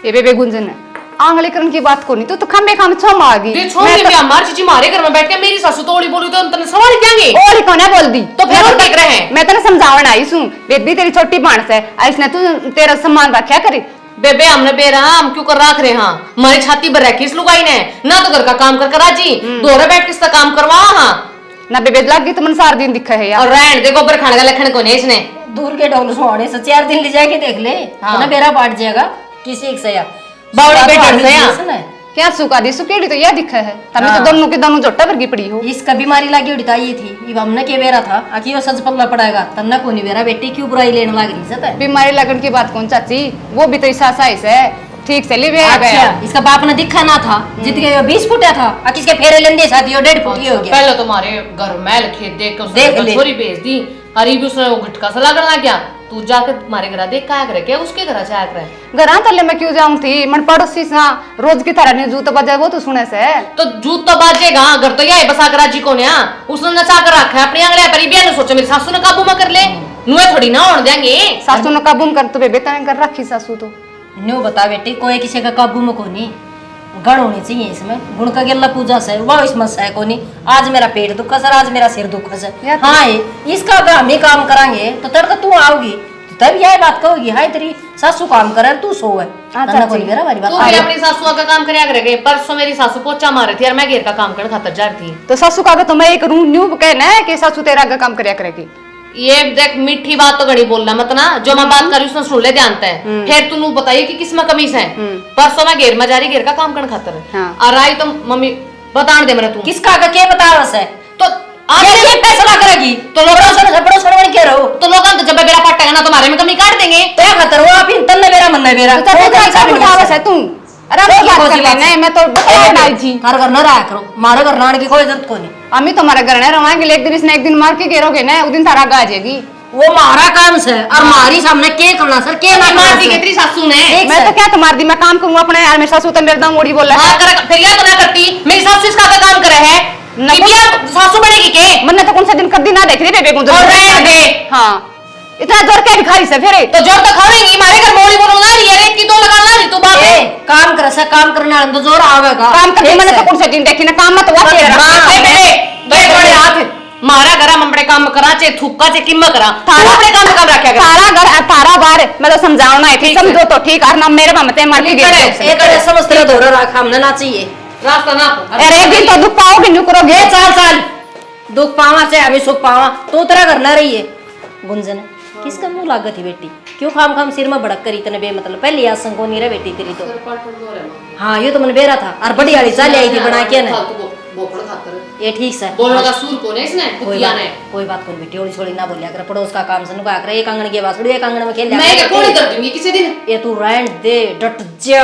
S8: ये बेबे गुंजन है आंगली करने की बात को नहीं तू तो खम्बे खाम छो मारगी
S6: ये छोड़ दे भी हमारी चीची मारे घर में बैठ के मेरी सासू तो होली बोली तो तने सवाल क्यांगे
S8: ओली कौन है बोल दी
S6: तो फिर और देख रहे हैं।
S8: मैं तेने समझावन आई हूं बेबी तेरी छोटी भांस है इसने तू तेरा सम्मान रखा करे
S6: बेबे हमने बेरा हम क्यों कर रख रहे हाँ हमारी छाती पर रखी इस लुगाई ने ना तो घर का काम कर राजी दोहरे बैठ के इसका काम करवा हाँ
S8: ना बेबे लग गई तो मन सार दिन दिखा है यार
S6: और रहन दे गोबर खाने का लखन को नहीं इसने
S1: दूर के डोल सोने से 4 दिन ले जाके देख ले
S6: हाँ।
S1: ना बेरा पाट जाएगा किसी एक से या
S6: बावड़ी
S1: सुखा
S6: बेटे
S1: तो
S6: से या।
S1: आदमी है।
S8: क्या सुखा दी सुकेड़ी तो यह दिखा है तभी तो दोनों के दोनों जोटा वर्गी पड़ी हो
S1: इसका बीमारी लगी उड़ता ये थी ये हमने के बेरा था आखिर वो सच पल्ला पड़ेगा तब ना कोनी बेरा बेटी क्यों बुराई लेने लग रही सत है
S8: बीमारी लगन की बात कौन चाची वो भी तेरी सास आई से ठीक से ले भी आ गया
S1: अच्छा इसका बाप ने दिखा ना था जित के 20 फुटा था आ किसके फेरे लेंदे साथी 1.5 फुट ही हो गया
S6: पहले तुम्हारे घर मैल खेत देख के
S1: देख
S6: उसने
S1: ले।
S6: छोरी भेज दी अरे भी उसने वो गुटका सा लगन लग गया तू जाकर तुम्हारे घर देख क्या करे क्या उसके घर से आया करे
S8: घर तले मैं क्यों जाऊं थी मन पड़ोसी सा रोज की तरह नहीं जूता बजा वो तो सुने से
S6: तो जूत तो बाजेगा घर तो यही बसा कर राजी को ने उसने नचा कर रखा है अपनी आंगलियां पर भी ने सोचा मेरी सासू ने काबू में कर ले नुए थोड़ी ना होने देंगे
S8: सासू ने काबू में कर तो बेबे तने कर रखी सासू तो
S1: न्यू बता बेटी कोई किसी का काबू में कोनी गण होनी चाहिए इसमें गुण का गेला पूजा से वो इसमें से कोनी आज मेरा पेट दुखा सर आज मेरा सिर दुखा से
S8: या तो-
S1: हाँ इसका अगर हम ही काम करांगे तो तड़का तू आओगी तो तब यह बात कहोगी हाय तेरी सासू काम करे तू सो है तन्ना कोनी मेरा हमारी
S6: तू
S1: बात
S6: भी अपनी सासू का काम करया करेगे परसों मेरी सासू पोचा मारे थी और मैं घेर का काम करने खातर जा रही थी
S8: तो सासू का तो मैं एक रू न्यू कहना है कि सासू तेरा आगे काम करया करेगी
S6: ये देख मीठी बात तो घड़ी बोलना मत ना जो मैं बात कर रही हूँ उसने सुन ले ध्यान है फिर तू बताइए कि किस में कमी है परसों मैं घेर में जा रही घेर का काम करने खातर
S8: हाँ।
S6: और आई तो मम्मी बतान दे मैंने तू
S1: किसका आगे के बतावस है
S6: तो आज
S1: ये फैसला करेगी तो लोग बड़ो सड़वण के रहो
S6: तो लोग तो जब बेरा पटेगा ना तुम्हारे में कमी काट देंगे
S1: तो या खतर वो आप इन तन्ने मेरा मनना मेरा
S8: तो तू कैसा उठावस है तू अरे
S1: कोई
S8: बात
S1: कोई
S8: कर
S1: बात
S8: लेना है
S1: नहीं।
S8: मैं तो बताना आई थी
S1: घर घर न रहा करो मारे घर राण की कोई जरूरत कोनी
S8: अम्मी तुम्हारे घर ने रवाएंगे एक दिन इसने एक दिन मार के गिरोगे ना उस दिन तारा आ जाएगी
S1: वो मारा काम से और मारी सामने के करना सर के ना
S6: मार
S1: करना
S6: दी
S1: से।
S6: तेरी सासू ने
S1: एक
S8: मैं
S1: से।
S8: तो क्या तुम्हार दी मैं काम करूंगा अपने यार मेरी सासू तो मेरे दाम मोड़ी बोल रहा
S6: हाँ कर फिर यह तो ना करती मेरी सासू इसका आगे काम करे है
S8: ना
S6: कि बिया सासू बनेगी के
S8: मैंने तो कौन सा दिन कर दी ना देख रही बेबे को
S6: और रहने दे
S8: हाँ इतना जोर क्या भिखारी से फिर
S6: तो जोर तो खावेंगी मारे घर मोड़ी बोलूंगा नहीं अरे की तो लगा ला नहीं तू बाप
S1: ए, काम कर से काम करने वाले तो जोर आवेगा
S8: काम करती
S1: एक
S8: मैंने
S1: से।
S8: तो कौन सा दिन देखी ना काम मत हुआ तेरा
S6: हाथ मारा करा हम अपने काम करा चे थूका चे किम करा तारा अपने काम काम रखा कर
S8: तारा घर तारा बार मैं तो समझाऊं ना थी समझो तो ठीक और ना मेरे ममते मार के गए
S1: एक करे समझते धोरा रखा हमने ना चाहिए
S6: रास्ता ना
S8: अरे एक दिन तो दुख पाओगे न्यू करोगे
S1: ये चाल दुख पावा से अभी सुख पावा तो तेरा घर ना रही है गुंजन किसका मुंह लागत थी बेटी क्यों खाम खाम सिर में भड़क करी तने बे मतलब पहले आसन को नहीं रहे बेटी तेरी तो हाँ ये तो मैंने बेरा था और बड़ी वाली चाली आई थी बना के ना ये ठीक से
S6: बोलने का सूर को नहीं इसने कुतिया ने
S1: कोई बात कोई बेटी होली छोड़ी ना बोलिया कर पड़ोस का काम से नुका कर एक आंगन के बासुड़ी एक आंगन में खेल लिया
S6: मैं
S1: कर।
S6: कोड़ी कर दूंगी किसी दिन
S1: ये तू रहन दे डट जा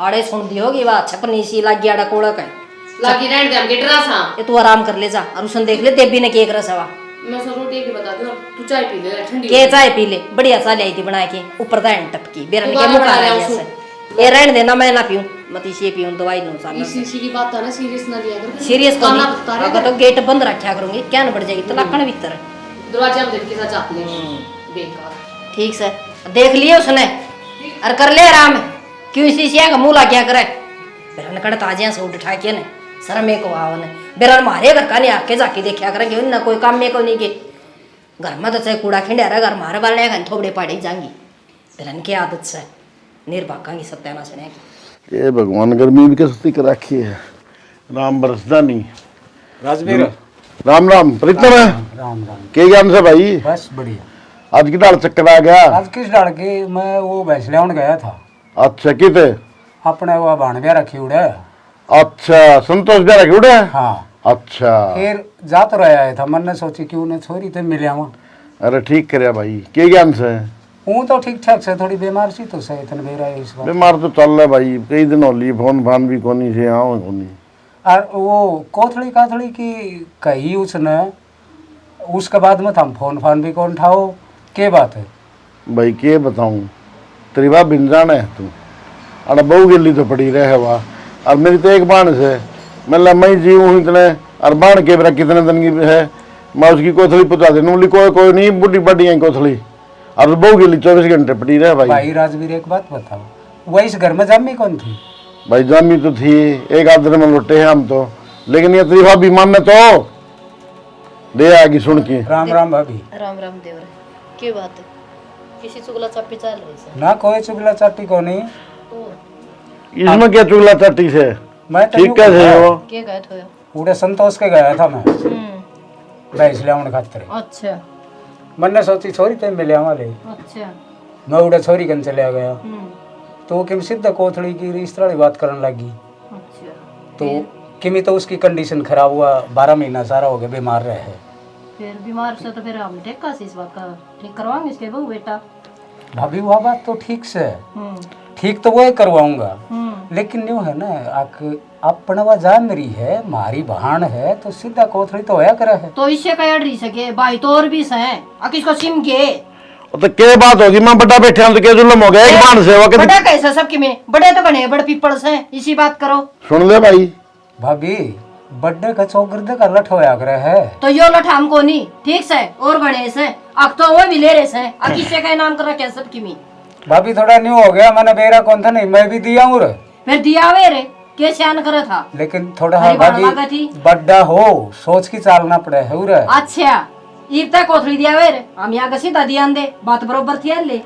S1: आड़े सुन दी होगी बात छपनी सी लागी आड़ा कोड़ा का
S6: लागी रहने दे हम गेटरा सा
S1: ये तू आराम कर ले जा और उसन देख ले देवी ने केक रसवा
S6: मैं सो रोटी की बता दूं तू चाय पी ले ठंडी
S1: के चाय पी ले बढ़िया चाय आई थी बना के ऊपर दान टपकी बेरन के मुंह आ रहा है ये रहन देना मैं ना पीऊं मत इसे पीऊं दवाई नो सामने
S6: इसी की बात है ना सीरियस ना लिया कर
S1: सीरियस तो
S6: खाना
S1: नहीं
S6: बता रहे
S1: अगर तो गेट बंद रखा करूंगी क्या न बढ़ जाएगी तो लाखन भीतर
S6: दरवाजे हम देख के साथ चाप ले बेकार
S1: ठीक से देख लिए उसने और कर ले आराम क्यों इसी से का मुंह ला क्या करे बेरन कड़ ताजियां से उठ उठा के ने सर में को आवन बेरन मारे घर का नहीं आके जाके देखा करेंगे ना कोई काम में को नहीं के घर में तो चाहे कूड़ा खिंडा रहा घर मारे वाले घर थोबड़े पाड़ी जाएंगी बेरन की आदत से निर्भागांगी सत्यानाश ने
S3: ये भगवान गर्मी भी कैसे कर रखी है राम बरसदा नहीं
S9: राजवीर
S3: राम राम प्रीतम है
S9: राम राम
S3: के ज्ञान से भाई
S9: बस बढ़िया
S3: आज की दाल चक्कर आ गया
S9: आज किस डाल के मैं वो भैंस लेने गया था
S3: अच्छा किते
S9: अपने वो भाणव्या रखी उड़े
S3: अच्छा संतोष ब्याह रखे उड़े
S9: हाँ
S3: अच्छा
S9: फिर जा तो रहा आया था मन ने सोची कि उन्हें छोरी थे मिले वहाँ
S3: अरे ठीक करे भाई के ज्ञान से
S9: हूँ तो ठीक ठाक से थोड़ी बीमार सी तो सही इतने बेरा इस बार
S3: बीमार तो चल रहा भाई कई दिन हो ली फोन फान भी कोनी से आओ कोनी
S9: और वो कोथड़ी काथड़ी की कही उसने उसके बाद में हम फोन फान भी कौन उठाओ के बात है
S3: भाई के बताऊं तेरी बात भिंजान है तू अरे बहु गिल्ली तो पड़ी रहे वाह और मेरी तो एक बाण है, मतलब मैं जी हूँ इतने, और बाण के मेरा कितने दिन की है, मैं उसकी कोथली पहुंचा देना, बोली कोई कोई नहीं, बुढ़ी बड़ी है कोथली, और बहू के लिए 24 घंटे पड़ी रहे भाई।
S9: भाई राजवीर एक बात बताओ, वह इस घर में जामी कौन थी?
S3: भाई जामी तो थी, एक आध दिन में लुटे हैं हम तो, लेकिन ये तरीफा भी मानने तो दे आएगी सुन के।
S9: राम राम भाभी।
S1: राम राम देवर, क्या बात है, किसी चुगला चापी चल रही है?
S9: ना कोई चुगला चाटी को नहीं।
S3: इसमें क्या चुगला चाटी से,
S9: मैं तो
S3: ठीक कैसे हो?
S1: क्या गए थे?
S9: पूरे संतोष के गया था मैं भैंस ले खातिर।
S1: अच्छा
S9: मैंने सोची छोरी ते मिले वाले,
S1: अच्छा।
S9: मैं उड़े छोरी कन चले गया, तो किम सीधा कोथड़ी की रिश्ते वाली बात करने लगी।
S1: अच्छा
S9: तो किमी तो उसकी कंडीशन खराब हुआ, 12 महीना सारा हो गया बीमार रहे है।
S1: फिर बीमार से तो फिर हम ठेका से इस बात का ठीक करवाएंगे इसके बहू बेटा।
S9: भाभी वह बात तो ठीक से, ठीक तो वो करवाऊंगा, लेकिन यूँ है ना अपना जान रही है, मारी बहान है, तो सीधा कोथड़ी तो होया करे है।
S1: तो इससे कह रही सके भाई तो और भी है किसको सिम के
S3: तो क्या बात होगी, मैं बड़ा बैठे हम तो क्या जुल्म हो गया, एक बाण से वो
S1: बड़ा कैसा सबकी में बड़े तो बने बड़े पीपल से, इसी बात करो।
S3: सुन ले भाई,
S9: भाभी बर्थडे का चौगिर्दे का लठ होया करे है,
S1: तो यो लठ हमको नहीं ठीक से और गणेश है, अब तो वो भी ले रहे से किससे का नाम कर रखे सबकी में।
S9: भाभी थोड़ा न्यू हो गया, मैंने बेरा कौन था नहीं, मैं भी दिया हूँ रे।
S1: फिर दिया वे रे के शान करे था,
S9: लेकिन थोड़ा
S1: हरी बाण
S9: भाभी
S1: लगा थी।
S9: बड्डा हो सोच की चालना पड़े है रे।
S1: अच्छा ईब तक कोथली दिया वे रे, हम यहाँ का सीधा ध्यान दे, बात बरोबर थी ले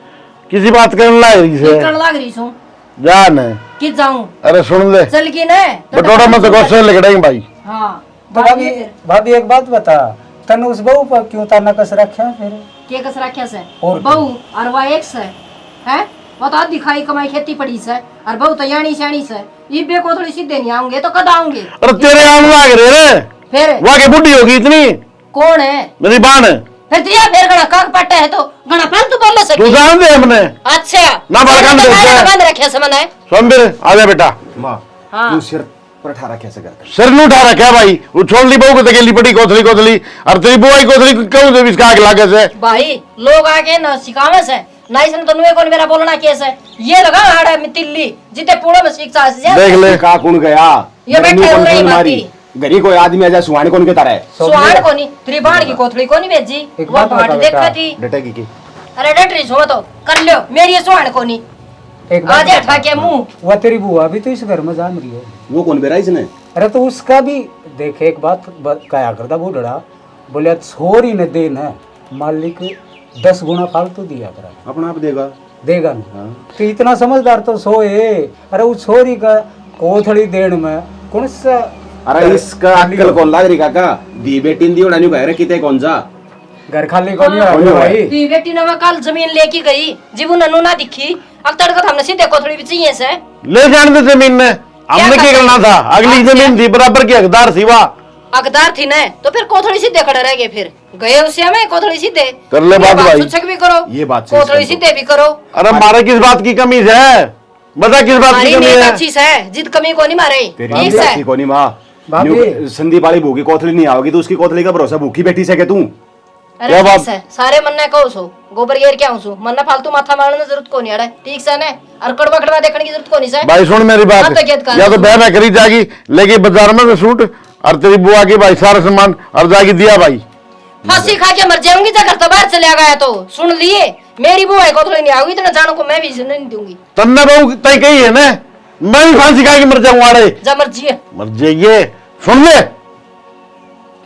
S3: किसी बात करने लायक से
S1: कर लग रही सू
S3: जान है।
S1: कि जाऊं
S3: अरे सुन ले,
S1: चल की न
S3: बटोरा मत गुस्से लगड़ेंगे भाई।
S1: हाँ
S9: तो भाभी एक बात बता, तन उस बहू पर क्यों ताना कस रखा फिर?
S1: के कस रखे से
S9: और
S1: बहू और वह एक से है, बता दिखाई कमाई खेती पड़ी से, और बहू तो यानी श्याणी से, ये बे को थोड़ी सीधे नहीं आऊंगे तो कद आऊंगे?
S3: अरे तेरे आम लाग रहे रे,
S1: फिर
S3: वहाँ की बुढ़ी होगी इतनी,
S1: कौन है?
S3: मेरी बाण है।
S1: फिर दिया फिर गणा काक पट्टे है तो गणा पर तू बोल
S3: तू
S1: सके।
S3: जान दे हमने
S1: अच्छा
S3: ना बड़कान दे
S1: तो बंद रखे से मने
S3: सुन मेरे आ जा बेटा,
S7: माँ
S1: हाँ।
S7: तू सिर पर ठारा कैसे करता
S3: सिर नहीं उठा रखा भाई, वो छोड़ ली बहू को तकेली पड़ी कोथली कोथली, और तेरी बुआई कोथली क्यों से इसका आग लागे से?
S1: भाई लोग आके न सिखावे से ना, इसने तो नुए कौन मेरा बोलना कैसे ये लगा हाड़ा में तिल्ली जिते पूरा में शिक्षा से
S3: देख ले
S7: का कौन गया
S1: ये बैठे हो रही
S7: मारी गरी कोई आदमी आजा सुहाने कौन के तारा है
S1: सुहान कोनी तेरी बाण की कोथली कोनी भेजी,
S9: एक
S1: वो
S9: बात
S1: बाट
S9: बता
S1: देखा
S9: बेटा।
S1: थी।
S7: डटेगी की
S1: अरे डट रही छो तो कर लो मेरी सुहान कोनी
S9: एक बात
S1: आजा
S9: बता,
S1: ठा के मुंह।
S9: वह तेरी बुआ भी तो इस घर में जान रही है।
S7: वो कौन बेरा इसने
S9: अरे तो उसका भी देखे, एक बात कहा करता बूढ़ा, बोले छोरी ने दे न मालिक 10 गुना फालतू दिया करा,
S7: अपना आप
S9: देगा ना। तो इतना समझदार तो सोए, अरे वो छोरी का कोथड़ी देन में कौन सा?
S7: अरे इसका अक्कल कौन लाग रही काका दी बेटी दी उड़ानी कह रहे किते कौन जा
S9: घर खाली कौन है भाई?
S1: ती बेटी ने कल जमीन लेके गई जीवू नन्नू ना दिखी, अब तड़का हमने सीधे कोथड़ी भी चाहिए से
S3: ले जाने दे जमीन ने, हमने क्या करना था, अगली जमीन थी बराबर की हकदार थी वहाँ,
S1: हकदार थी न, तो फिर कोथड़ी सीधे खड़े रह गए, फिर गए उसे हमें कोथड़ी सीधे
S3: कर ले बात भाई।
S1: सूचक भी करो,
S7: ये बात सही
S1: कोथड़ी
S7: है।
S1: सीधे भी करो।
S3: अरे मारे किस बात की कमी है, बता किस बात की
S1: हमारी
S3: कमी
S1: नीयत
S3: है?
S1: अच्छी से जिद कमी को नहीं मारे
S7: तेरी
S1: ठीक
S7: बात
S1: से।
S7: ठीक होनी माँ
S9: भाभी।
S7: संदीप वाली भूखी कोथली नहीं आओगी तो उसकी कोथली का भरोसा भूखी बैठी सके तू
S1: अरे
S3: क्या
S1: ठीक
S3: बात?
S1: से सारे मन्ने कहो सो गोबर घेर क्या हूँ मन्ना फालतू माथा मारने की जरूरत को नहीं अड़े ठीक से ने, और कड़वा कड़वा देखने की जरूरत को नहीं से।
S3: भाई सुन मेरी बात,
S1: हाँ, तो क्या कर-
S3: या तो बहना करी जागी लेके बाजार में से सूट, और तेरी बुआ की भाई सारा सामान और जागी दिया भाई।
S1: फांसी खा के मर जाऊंगी जब घर तो बाहर चले गया तो सुन लिए मेरी बुआ को थोड़ी नहीं आऊगी, इतना जानो को मैं भी नहीं दूंगी।
S3: तन्ने बहू तय कही है ना, मैं भी फांसी खा के मर जाऊंगा अरे
S1: जब मर्जी है
S3: मर जाइए। सुन ले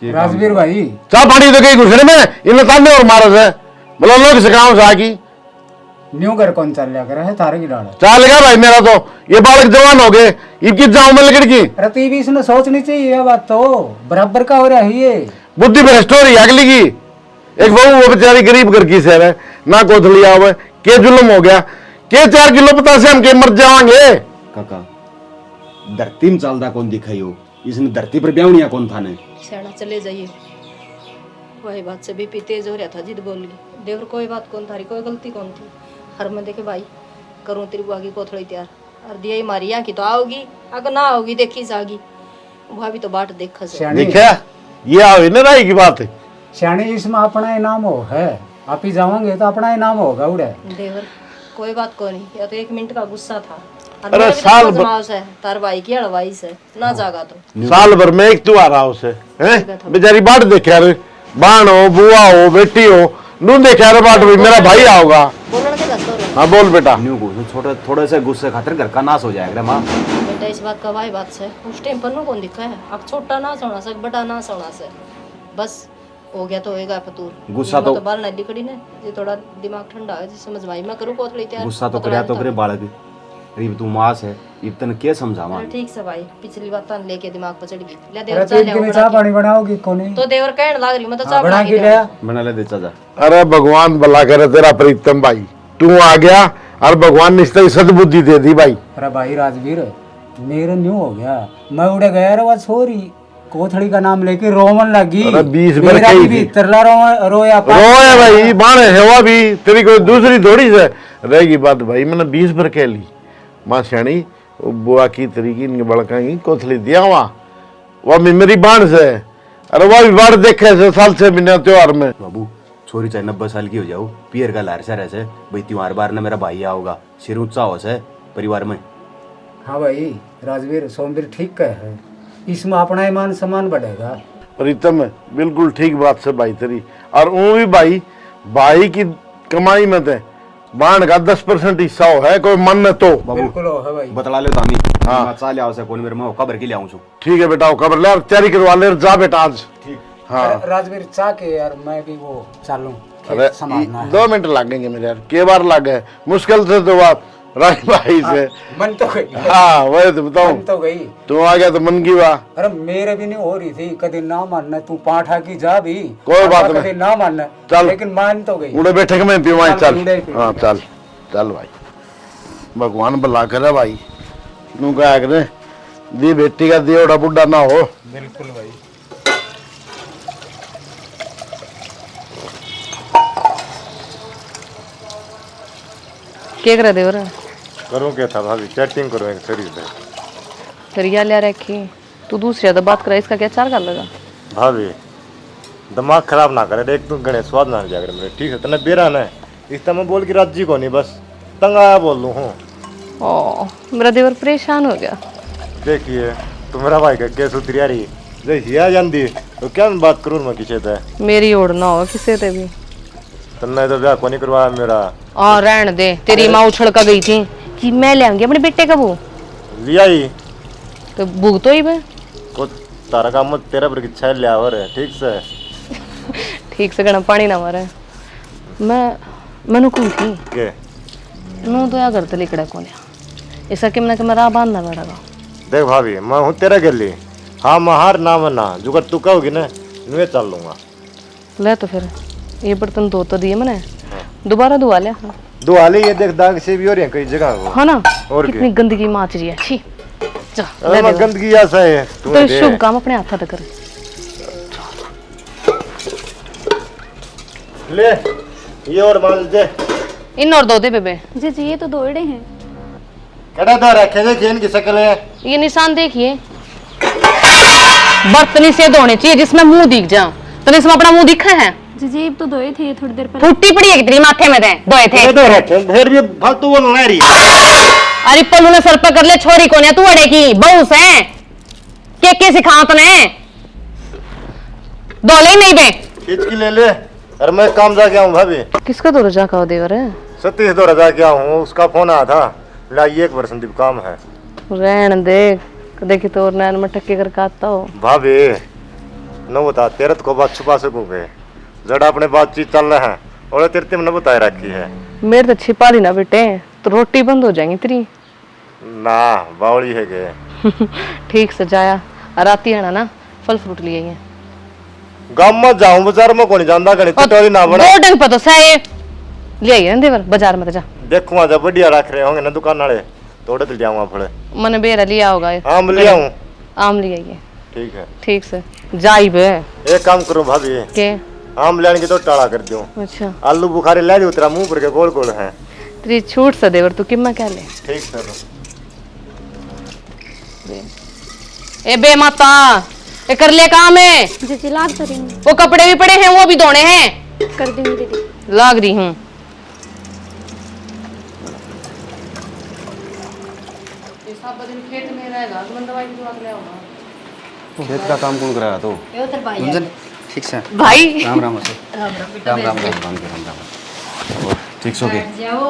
S9: राजवीर भाई,
S3: चाह पानी तो कहीं घुसने में इन्हें ताने और मारा से, बोलो लोग सिखाओ से आगी
S9: न्यू घर कौन चल लिया करे है तारे की डाल?
S3: चाह लगा भाई मेरा तो, ये बालक जवान हो गए, इनकी जाऊं मैं लकड़ की
S9: अरे तो ये भी इसने सोचनी चाहिए ये बात, तो बराबर का हो रहा है ये।
S3: बुद्धि भ्रष्ट हो रही है अगली की। एक बहू वो बेचारी गरीब घर की शहर है ना, कोथली आवे के जुल्म हो गया, के 4 किलो पता से हम के मर जाएंगे।
S7: काका धरती में चलता कौन दिखाई हो, इसने धरती पर ब्यावनिया कौन था ने
S1: सियाना चले जाइए, वही बात से बीपी तेज हो रहा था, जिद बोल गई देवर कोई बात कौन थारी कोई गलती कौन थी, हर में देखे भाई करूँ तेरी बुआ की कोथड़ी तैयार, और दिया ही मारी यहाँ की तो आओगी, अगर ना आओगी देखी जागी, भाभी तो बाट देखा से।
S9: श्याणी
S3: देखा ये आओ न राय की बात है,
S9: श्याणी इसमें अपना इनाम हो है, आप ही जाओगे तो अपना इनाम होगा उड़े।
S1: देवर कोई बात को नहीं, या तो 1 मिनट का गुस्सा था,
S3: अरे साल भर
S1: से तार भाई की हलवाई से ना जागा तो
S3: साल भर में एक तू आ रहा उसे हैं बेचारी बाट देखे यार बाण हो बुआ हो बेटी हो नू देखे यार बाट भाई मेरा भाई आओगा
S1: बोलने के दस
S3: हाँ बोल बेटा
S7: न्यू को छोटे थोड़े से गुस्से खातिर घर का नाश हो जाएगा माँ।
S1: बेटा इस बात का भाई बात से उस टाइम पर कौन दिखा है अब छोटा ना सोना से बड़ा ना सोना से बस हो गया तो होएगा फतूर
S7: गुस्सा तो
S1: बाल नदी कड़ी ने ये थोड़ा दिमाग ठंडा है जी समझ भाई मैं करूँ कोथड़ी तैयार
S7: गुस्सा तो करे तो करे बालक अरे तू मास है इतने के समझावा।
S1: ठीक से भाई पिछली बात तन लेके दिमाग पर चढ़ गई ले
S9: अरे
S1: देवर
S9: तो एक दिन चाय पानी बनाओगी कोनी
S1: तो देवर कहने लग रही मैं तो चाय
S9: बना के ले आ।
S7: बना ले दे चाचा।
S3: अरे भगवान भला करे तेरा प्रीतम भाई तू आ गया और भगवान ने इसकी सद्बुद्धि दे दी भाई।
S9: अरे भाई राजवीर मेरे न्यू हो गया मैं उड़े गया रे वो छोरी कोथड़ी का नाम लेके रोमन लगी।
S3: अरे 20
S9: मेरा
S3: बरके ही
S9: भी
S3: थी।
S9: तरला रोया
S3: रोए भाई बाणे हेवा भी तेरी कोई दूसरी थोड़ी से रहेगी बात भाई मैंने 20 भर के ली माँ श्याणी बुआ की तरीकी इनके बड़का की कोथली दिया वह मेरी बाण से अरे वह भी बाढ़ देखे से साल से बिना त्योहार में
S7: बाबू छोरी चाहे 90 साल की हो जाओ पियर का लार से रहे भाई त्योहार बार ना मेरा भाई आओगा सिर ऊंचा हो से परिवार में।
S9: हाँ भाई राजवीर सोमवीर ठीक कह है इसमें अपना ईमान सम्मान बढ़ेगा।
S3: प्रीतम बिल्कुल ठीक बात से भाई तेरी और वो भी भाई की कमाई में थे बाण का 10% हिस्सा हो है कोई मन तो
S9: बिल्कुल हो है भाई
S7: बतला ले तानी हाँ चाल आओ से कौन मेरे में कबर के ले आऊं
S3: ठीक है बेटा वो खबर ले तैयारी करवा ले जा बेटा आज
S7: ठीक।
S3: हाँ
S9: राजवीर चाह के यार मैं भी वो चालू
S3: अरे
S9: संभालना है।
S3: 2 मिनट लगेंगे मेरे यार के बार लग गए मुश्किल से तो बात राय भाई से
S9: मन तो गई
S3: हाँ वही तो बताऊं
S9: मन तो गई
S3: तू आ गया तो मन की बात
S9: अरे मेरे भी नहीं हो रही थी कभी ना मानना तू पाठा की जा भी
S3: कोई बात
S9: कभी
S3: नहीं।
S9: ना मानना
S3: चल।
S9: लेकिन मान तो गई
S3: उड़े बैठे के मैं पीवा
S9: चल,
S3: चल
S9: उड़े पी।
S3: हाँ चल चल भाई भगवान भला करे भाई नू क्या करे दी बेटी का दियोड़ा बुढ़ा ना हो।
S9: बिल्कुल भाई
S6: क्या कर देवर
S4: करूँ क्या था भाभी चैटिंग करो एक शरीर पे
S6: सरिया ले रखी तू दूसरी ज्यादा बात करा इसका क्या चार कर लगा
S4: भाभी दिमाग खराब ना करे एक तू गणेश स्वाद ना जाकर मेरे ठीक है तने बेरा ना इस तरह मैं बोल के राजी को नहीं बस तंगा बोल लूँ हूँ।
S6: ओ मेरा देवर परेशान हो गया।
S4: देखिए तू मेरा भाई का केस उतरी आ रही जैसी आ जाती तो क्या मैं बात करूँ मैं किसी से
S6: मेरी ओर ना हो किसे ते भी
S4: तन्ने तो ब्याह को नहीं करवाया मेरा
S6: और रहने दे तेरी माँ उछल कर गई थी कि मैं ले आऊंगी अपने बेटे का वो
S4: लिया ही
S6: तो भूख तो ही बे
S4: को तारा काम मत तेरा पर इच्छा लिया हो रे ठीक से
S6: ठीक से गरम पानी ना मारे मैंने कौन थी
S4: के
S6: नो तो या करते लिकड़ा कौन ऐसा कि मैं राह बांधना पड़ेगा।
S4: देख भाभी मैं हूँ तेरा गली हाँ मैं हार ना मना जो कर तू कहोगी ना मैं चल लूंगा
S6: ले तो फिर ये बर्तन धो तो दिए मैंने दोबारा धुआ लिया
S4: दो हाले ये देख दाग से भी हो रही है कई जगह वो
S6: हाँ ना
S4: और
S6: कितनी गंदगी माच रही है छी जा
S4: अरे मैं गंदगी ऐसा है तू
S6: तो
S4: दे
S6: शुभ काम अपने हाथ कर
S4: ले ये और माल दे
S6: इन और दो दे बेबे
S2: जी जी ये तो दोड़े हैं।
S4: कड़ा तो रखे देखिए इनकी शक्ल है
S6: ये निशान देखिए बर्तनी से धोने चाहिए जिसमें मुंह दिख जा तूने इसमें अपना मुंह दिखा है
S2: जी जी तो धोए थे थोड़ी देर पहले।
S6: फुट्टी पड़ी है कितनी माथे में धोए थे
S4: ये तो रखे फिर भी फालतू बोल ना रही
S6: अरे पल्लू ने सर पर कर ले छोरी को तू अड़े की बहू से के सिखा तने दौले ही नहीं बे
S4: खींच ले ले अरे मैं काम जा के आऊँ भाभी
S6: किसका दो रजा का देवर है
S4: सतीश दो रजा के आऊँ उसका फोन आया था लाई 1% काम है
S6: रहन दे देखी तो नैन में टक्के कर आता हो
S4: भाभी न बता तेरे को बात छुपा सकूंगे जड़ा अपने बातचीत चल रहे हैं और तेरे न बताए रखी है
S6: मेरे तो छिपा ली ना बेटे तो रोटी बंद हो जाएंगी तेरी
S4: ना बावड़ी है के
S6: ठीक से जाया राती है ना फल फ्रूट लिए हैं
S4: गाँव में जाऊं बाजार में कौन जानता गणित टोरी ना बना
S6: दो डंग पतो से ले आई है देवर बाजार में तो जा
S4: देखूंगा जब बढ़िया रख रहे होंगे ना दुकान वाले थोड़े तो जाऊंगा फड़े
S6: मैंने बेरा लिया होगा
S4: आम ले आऊं
S6: आम ले आइए
S4: ठीक है
S6: ठीक से जाई बे
S4: एक काम करो भाभी
S6: के
S4: आम लेने की तो टाला कर दो
S6: अच्छा
S4: आलू बुखारे ले ली उतरा मुंह पर के गोल गोल है
S6: तेरी छूट से देवर तू किम्मा क्या ले
S4: ठीक सर
S6: ए बे माता ये कर ले काम है
S2: जी जी लाग तो रही हूँ।
S6: वो कपड़े भी पड़े हैं वो भी धोने हैं
S2: कर दूंगी दीदी।
S6: लाग रही हूँ आएगा तो मैं दवाई की बात ले आऊंगा।
S7: खेत का काम कौन कराया तो?
S1: ये उधर भाई
S5: गुंजन ठीक से
S6: भाई
S5: राम राम से
S1: राम राम बेटा
S5: राम राम
S1: बैठ
S5: राम
S7: राम राम और ठीक सो के
S1: जाओ।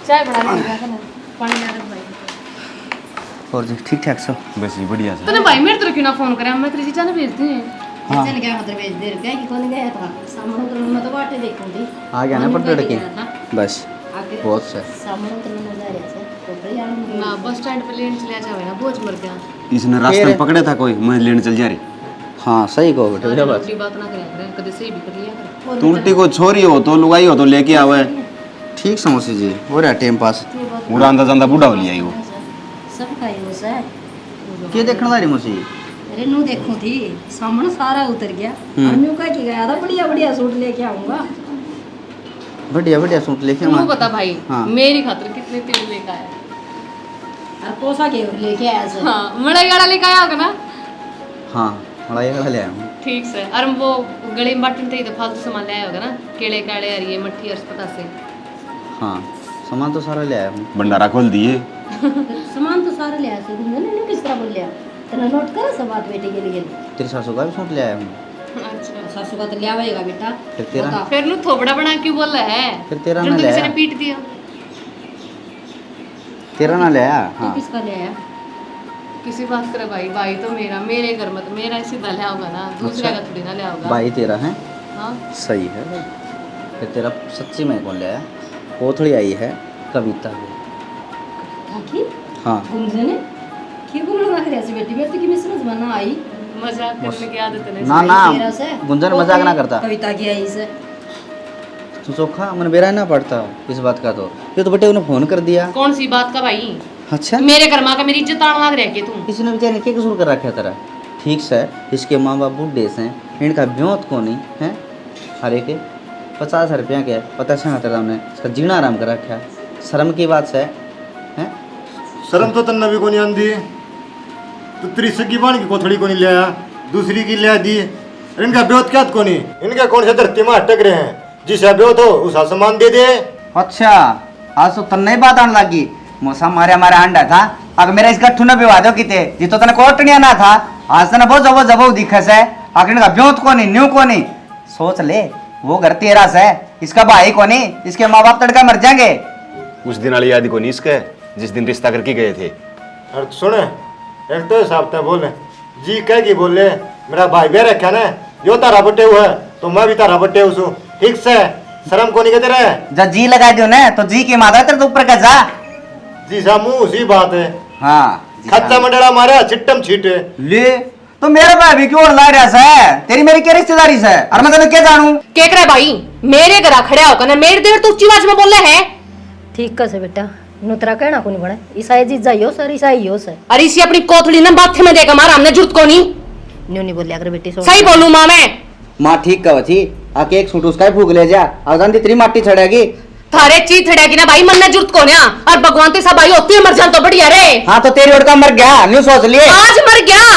S6: चाय बना लेगा ना, पानी ला दे भाई।
S5: और जी ठीक ठाक सब
S7: बस ये बढ़िया से।
S6: तूने भाई मेरे तो क्यों ना फोन करे, मैं तेरी चीज़ भेज दी।
S5: हाँ।
S1: चल गया मतलब बेच दे क्या कि कौन गया था सामने तो मैं तो बाटे देखूंगी
S5: आ गया ना पर लड़के बस
S1: आगे
S5: बहुत से
S1: सामने तो मैं जा रहा है तो भाई आऊंगी
S6: ना बस स्टैंड पे लेने चले जावे ना, बोझ मर गया।
S7: इसने रास्ते में पकड़े था कोई, मैं लेने चल जा रही।
S5: हाँ सही कहो बेटे भैया बात
S6: उल्टी बात ना करे करे, कदे सही भी कर लिया करे।
S7: तू उल्टी को छोरी हो तो लुगाई हो तो लेके आवे।
S5: ठीक समोसे जी हो रहा टाइम पास
S7: पूरा अंदर अंदर बूढ़ा हो लिया वो।
S1: सब का यूज है
S5: के देखने वाली मुझे
S1: अरे नू देखूं थी सामने सारा उतर गया और मैं कह के गया था बढ़िया बढ़िया सूट लेके आऊंगा।
S5: बढ़िया बढ़िया सूट लेके
S6: तू
S5: आना।
S6: बता भाई
S5: हाँ।
S6: मेरी खातिर कितने तेल लेके आया?
S1: और कोसा के लेके आया से
S6: हाँ मलाई गाड़ा लेके आया होगा ना।
S5: हाँ मलाई वाला ले आया हूँ
S6: ठीक से, और वो गले में बाटन थे तो फालतू सामान ले आया होगा ना, केले काले और ये मट्ठी और पता से।
S5: हाँ सामान तो सारा ले आया हूँ
S7: भंडारा खोल दिए।
S1: सामान तो सारे ले आया से मैंने किस तरह बोल लिया तेरा नोट कर सब बात बेटे के लिए
S5: तेरी सासू का भी सूट ले आया हूँ
S6: अच्छा
S1: सासू का तो ले आवेगा बेटा
S5: फिर तेरा
S1: बता।
S6: फिर नु थोबड़ा बना क्यों बोला है?
S5: फिर तेरा
S6: जो
S5: ना
S6: तो
S5: ले
S6: किसी
S5: आया
S6: ने पीट दिया।
S5: तेरा ना ले आया
S1: तो
S5: हाँ
S1: किसका ले आया
S6: किसी बात करे भाई, भाई तो मेरा, मेरे घर में तो मेरा सीधा ले आओगा ना, दूसरे का थोड़ी ना ले आओगा।
S5: भाई तेरा है
S6: हाँ
S5: सही है भाई। फिर तेरा सच्ची में कौन ले आया? कोथड़ी आई है कविता की।
S1: आखिर
S5: हाँ
S1: गुंजन ने क्यों बोल रहा है ऐसी बेटी बेटी की मिसरस बना आई
S6: मजाक करने की आदत है
S5: ना ना
S1: तेरा से
S5: गुंजन मजाक ना करता
S1: कविता की आई से
S5: तू चोखा मन बेरा ना पड़ता इस बात का तो ये तो बेटे उन्हें फोन कर दिया।
S6: कौन सी बात का भाई?
S5: अच्छा
S6: मेरे घर माँ का मेरी इज्जत ताड़ लाग रहा है तू।
S5: इसने बेचारे क्या कसूर कर रखा है तेरा? ठीक से इसके माँ बाप बूढ़े से इनका ब्योत को नहीं है हरे के 50 रुपया के पता छा तेरा हमने इसका जीना आराम कर रखा है। शर्म की बात से है
S4: शर्म तो तन्ना भी को नहीं आंदी। तो तेरी सगी बाण की कोथड़ी को नहीं ले आया, दूसरी की ले आ दी। इनका ब्योत क्या को नहीं, इनका कौन से धरती में अटक रहे हैं। जिसे ब्योत हो उस सामान दे दे।
S5: अच्छा आज तो तन्ने ही बात आने लगी। मौसा मारे हमारे अंडा था अगर मेरा इसका ठुना विवाह दो किते जी तो तने कोटनिया ना था आज तने बहुत जबो जबो दिखे से आखिर का ब्योत को नहीं न्यू को नहीं सोच ले वो घर तेरा से इसका भाई को नहीं इसके माँ बाप तड़का मर जाएंगे।
S7: उस दिन वाली याद को नहीं इसके जिस दिन रिश्ता करके गए थे।
S4: और सुने एक तो हिसाब से बोले जी कह की बोले मेरा भाई बह रखा ना जो तारा बटे हुआ है तो मैं भी तारा बटे हूँ ठीक से शर्म को नहीं कहते रहे।
S5: जब जी लगा दो ना तो जी की माता तेरे तो ऊपर का जा
S4: जी सा मुंह उसी बात है।
S5: हाँ
S4: खच्चा मंडला मारे छिट्टम छीटे
S5: ले तो मेरा भाई भी क्यों ला रहा है तेरी मेरी क्या रिश्तेदारी से और मैं तेने क्या जानू
S6: क्या करे भाई मेरे घर खड़ा होकर ना मेरे देर तो ऊंची आवाज में बोल रहे हैं।
S1: ठीक कसे बेटा नुतरा कहना को नहीं बड़ा ईसाई जी जाइयो सर ईसाई हो सर
S6: अरे इसी अपनी कोथड़ी ना बाथे में देगा मारा हमने जुर्त को नहीं।
S1: न्यू नहीं बोलिया कर बेटी
S6: सही बोलूं माँ मैं?
S5: माँ ठीक कहा थी आके एक सूट उसका ही फूक ले जा आजान दी तेरी माटी छड़ेगी
S6: थारे चीज थड़ेगी ना भाई मन ने जुर्त को ना और भगवान ते सब भाई होती है मर जान तो बढ़िया रे।
S5: हाँ तो तेरी उड़का मर गया न्यू सोच लिए
S6: आज मर गया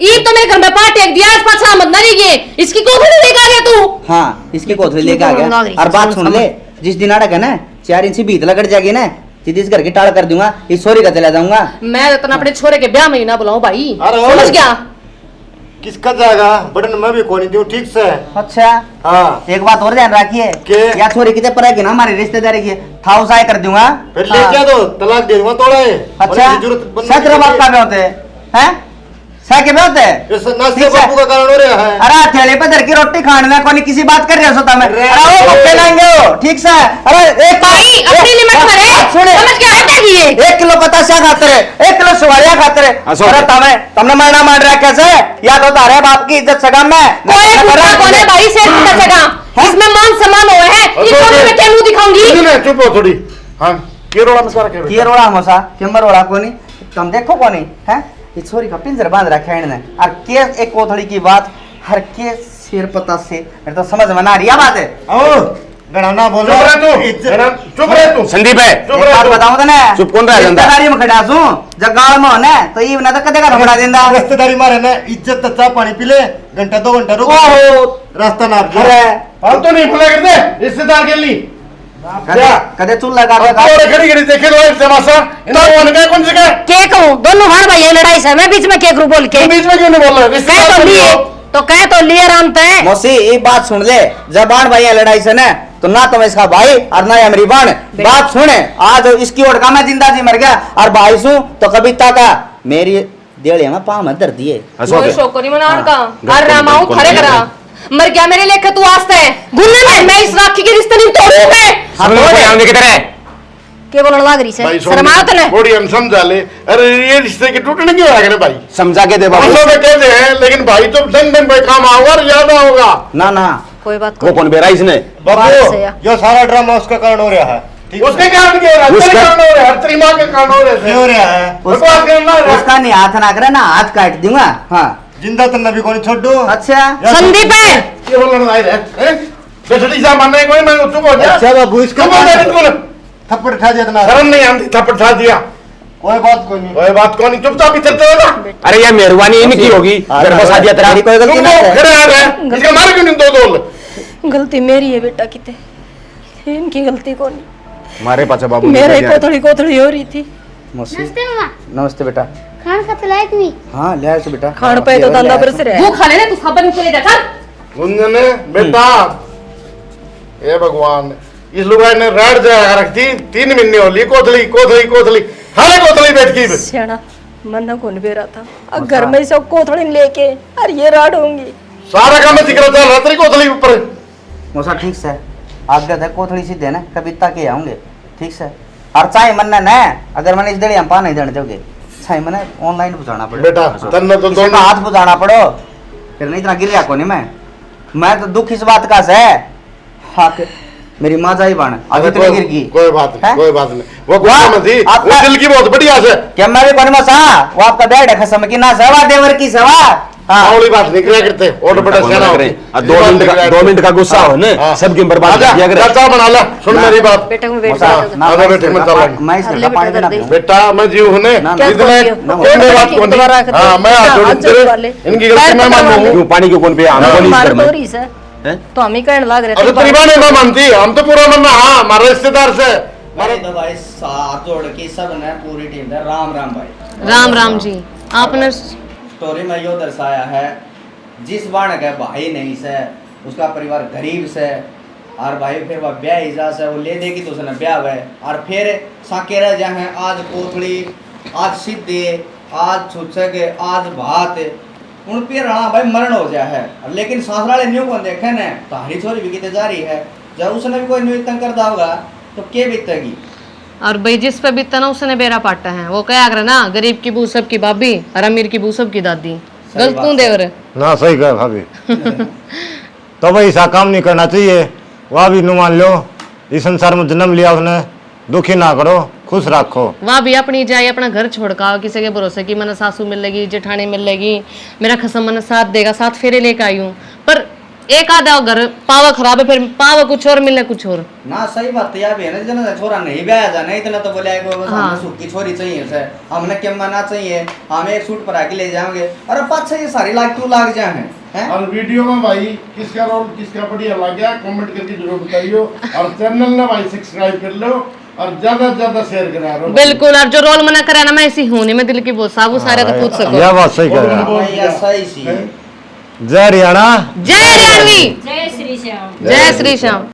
S6: ईद तो मेरे घर में पार्टी एक दिया पाछा मत ना रही इसकी कोथड़ी लेके आ गया तू।
S5: हाँ इसकी कोथड़ी लेके आ गया और बात सुन ले जिस दिन आड़ेगा ना 4 इंची भीत लगड़ जाएगी ना सीधी इस घर की टाड़ कर दूंगा इस छोरी का चला जाऊंगा।
S6: मैं इतना अपने छोरे के ब्याह में ही ना बुलाऊं भाई
S4: अरे
S6: समझ गया?
S4: किसका जाएगा बटन मैं भी कोनी दूं ठीक से।
S5: अच्छा
S4: हाँ
S5: एक बात और ध्यान रखिए
S4: के?
S5: या छोरी कितने पर है ना हमारी रिश्तेदारी की था उसाय कर दूंगा
S4: फिर ले क्या दो तलाक दे दूंगा थोड़ा है।
S5: अच्छा सत्र बाप का भी होते हैं सह के भी होते
S4: नाश्ते बापू का कारण हो रहा है।
S5: अरे थैले पे धर की रोटी खाने में कोई किसी बात कर रहे हो मैं
S4: अरे
S5: अरे वो पप्पे लाएंगे हो ठीक से अरे एक
S6: भाई अपनी लिमिट में रहे
S5: सुने
S6: समझ क्या हटा दिए
S5: 1 किलो बताशा खाते रहे 1 किलो सुवारिया खाते रहे अरे तमने मरना मार रहा कैसे या तो तारे बाप की इज्जत सगा में
S6: कोई पूछा कौन है भाई से पूछा जगह इसमें मान सम्मान हुए हैं ये कौन मैं क्या मुंह दिखाऊंगी।
S3: चुप हो थोड़ी। हाँ केरोड़ा में सारा
S5: ये रोड़ा मोसा केमर रोड़ा कोनी तुम देखो कोनी हैं ये छोरी का पिंजर बांध रखा है इन्होंने और के एक कोथड़ी की बात हर के सिर पता से मेरे तो समझ में ना रही बात है।
S4: ओ गणाना बोलो
S3: चुप रहे तू
S7: संदीप है
S5: एक बात बताऊं तो ना
S7: चुप कौन रहा जनता?
S5: रिश्तेदारी में खड़ा सूं जब गांव में होने तो ये ना तो कदे का रखड़ा देंदा
S4: रिश्तेदारी मारे ना इज्जत तो चाह पानी पी ले घंटा 2 घंटा रुक
S5: ओहो
S4: रास्ता नाप
S5: अरे
S3: हम तो नहीं भूला करते रिश्तेदार के लिए
S5: कदे चूल्हा लगा के
S3: और खड़ी खड़ी देखे लो इस तमाशा इन्हें वन गए कौन से गए
S1: के कहूँ दोनों भाई भाई लड़ाई से मैं बीच में के करू बोल के
S3: तुम बीच में क्यों नहीं बोल रहे
S1: कह तो लिए कह तो लिए आराम ते
S5: मौसी एक बात सुन ले, जब बाण भाई लड़ाई से न तो ना तो मैं इसका भाई और ना ये मेरी बाण। बात सुने, आज इसकी ओर का मैं जिंदा जी मर गया और भाई सू तो कविता का मेरी देड़े में पाँव में दर्द दिए
S6: मोर शोकरी मनान का हर रामाऊ खरे करा मर गया मेरे लेखे तू आस्ते है गुन्ने में मैं इस राखी के रिश्ते नहीं तोड़ूंगा
S1: के बोलने लग रही से शर्माओ तो नहीं
S3: थोड़ी हम समझा ले। अरे ये रिश्ते के टूटने क्यों आ गए भाई?
S7: समझा के दे बाबू।
S3: हम लोग कहते हैं लेकिन भाई तो दिन दिन पे काम आओगा और ज्यादा होगा।
S5: ना ना
S1: कोई बात
S7: वो कौन बेरा इसने?
S4: बाबू जो सारा ड्रामा उसका कारण हो रहा है, ठीक है?
S3: उसके कारण क्या हो रहा है? तेरे कारण हो रहा है, तेरी माँ के कारण हो रहे थे।
S4: क्यों हो रहा है?
S3: बकवास करना है।
S5: उसका नहीं हाथ ना करे ना हाथ काट दूंगा। हाँ
S4: जिंदा तो नबी को नहीं छोड़ दो।
S5: अच्छा
S1: संदीप है
S3: ये बोलने लगा है बेसड़ी सा मानने कोई मैं चुप हो जा।
S4: अच्छा बाबू इसका
S3: चुप हो जा बिल्कुल।
S4: थप्पड़ खा दिया इतना।
S3: शर्म नहीं आती थप्पड़ खा दिया।
S4: कोई बात कोई नहीं।
S3: कोई बात कौन चुपचाप ही चलते हो ना।
S7: अरे यार मेहरबानी इनकी होगी घर बसा दिया तेरा।
S5: मेरी कोई गलती
S3: तुम
S5: ना
S3: लोग
S5: है।
S3: खड़े आ गए इसका मारे क्यों नहीं दो दो
S2: गलती मेरी है बेटा, किते इनकी गलती कौन नहीं।
S7: मारे पाचा बाबू
S2: मेरे कोथड़ी कोथड़ी हो रही थी।
S5: मौसी नमस्ते बेटा।
S10: खान का तो लायक नहीं।
S5: हाँ ले आए बेटा।
S2: खान पे तो धंधा पर से रहे।
S6: तू खा ले तू खबर नहीं चले जा चल
S3: गुंजन बेटा ये भगवान इस लुगाई ने रेड जगह रखती 3 महीने होली कोथली कोथली कोथली खाले कोथली बैठ की
S2: सियाना मन कौन बेरा था अब घर में सब कोथड़ी लेके और ये राड होंगी।
S3: सारा काम दिख रहा था रात्रि कोथली ऊपर।
S5: मौसा ठीक से आप गए थे कोथड़ी सीधे ना कविता के आऊंगे ठीक से और चाहे मन न अगर मैंने इस देड़ी हम पा नहीं देने दोगे चाहे मैंने ऑनलाइन बुझाना पड़े
S3: बेटा तन्ने तो
S5: किसी का
S3: दोनों
S5: हाथ बुझाना पड़ो फिर नहीं इतना गिर गया कोनी मैं तो दुख इस बात का से हाँ मेरी माँ जाई बन अभी तो गिर गई।
S3: कोई बात नहीं
S5: हैं?
S3: कोई बात नहीं वो गुस्सा में थी वो दिल की बहुत बढ़िया से
S5: क्या मैं भी कोनी मसा वो आपका बैठ है खसम की ना सेवा देवर की सेवा। हाँ
S3: आवली बात नहीं किया करते और बड़ा सेना होती।
S7: 2 मिनट का गुस्सा हो ना
S3: हाँ।
S7: सबकी बर्बाद
S3: आजा,
S7: किया करे।
S3: चाचा बना ला सुन मेरी बात
S1: बेटा को वेट
S5: मौसा,
S1: कर
S5: ना
S3: आधा
S5: मैं
S3: बेटे में चला
S5: मैं इस
S1: अगले
S5: पानी
S1: बेटे
S5: देना
S1: कर दे।
S5: दूं।
S3: बेटा मैं जीव हूं
S5: ना, ना,
S3: इतने
S5: ना,
S3: कोई बात को
S2: दोबारा
S3: नहीं।
S2: कर
S3: हाँ
S2: दे।
S3: मैं हाथ जोड़
S2: हाथ जोड़ वाले।
S3: इनकी गलती मैं मानूं।
S7: क्यों पानी क्यों कौन पे हमको नहीं
S1: मार
S7: करना
S1: तो रही से
S7: हैं?
S1: तो हम ही कहने लग रहे
S3: अरे तेरी बात नहीं मानती हम तो पूरा मानना। हाँ हमारे रिश्तेदार से
S5: मैंने तो भाई साथ जोड़ के सब ने पूरी टीम ने राम राम भाई।
S6: राम राम जी आपने
S5: स्टोरी में यो दर्शाया है जिस बाण के भाई नहीं से उसका परिवार गरीब से और भाई फिर वह ब्याह हिजा से वो ले देगी तो उसने ब्याह हुए और फिर साकेरा जहाँ आज कोथड़ी आज सीधे आज छुच्छे आज भात उन पे रहा भाई मरण हो जाए है लेकिन सासराले न्यू को देखे न तारी छोरी भी कितने जा रही है जब उसने भी कोई न्यू तंग कर दा होगा तो के बीतेगी।
S6: और भाई जिस पे बीतना ना उसने बेरा पाटा है वो क्या करे ना गरीब की बू सब की भाभी और अमीर की बू सब की दादी गलत
S5: बात
S6: क्यों
S5: है।
S6: देवर
S11: ना सही कह भाभी तो भाई ऐसा काम नहीं करना चाहिए। वह भी नु मान लो इस संसार में जन्म लिया उसने दुखी ना करो खुश रखो।
S6: वहाँ भी अपनी जाए अपना घर छोड़ का किसी के भरोसे की मैंने सासू मिलेगी जेठानी मिलेगी मेरा खसम मैंने साथ देगा साथ फेरे लेके आई हूँ पर एक आधा घर पावा खराब है फिर पावा कुछ और मिले कुछ और
S5: ना सही बात है यार ना जना छोरा नहीं ब्याह जाना इतना तो बोले आएगा बस
S6: हाँ।
S5: हमें सुख की छोरी चाहिए से हमने क्या मना चाहिए हम एक सूट पर आके ले जाएंगे अरे पाछे ये सारी लाग क्यों लाग जाए हैं
S3: और वीडियो में भाई किसका रोल किसका बढ़िया लग गया कमेंट करके जरूर बताइयो और चैनल ने भाई सब्सक्राइब कर लो और ज्यादा से ज्यादा शेयर करा रो।
S6: बिल्कुल और जो रोल मना करे ना मैं ऐसी हूँ नहीं मैं दिल की बोल साबू सारे तो पूछ सको
S11: यह बात सही कह रहा है।
S5: भैया सही सी
S11: जय हरियाणा
S6: जय हरियाणवी
S1: जय श्री श्याम
S6: जय श्री श्याम।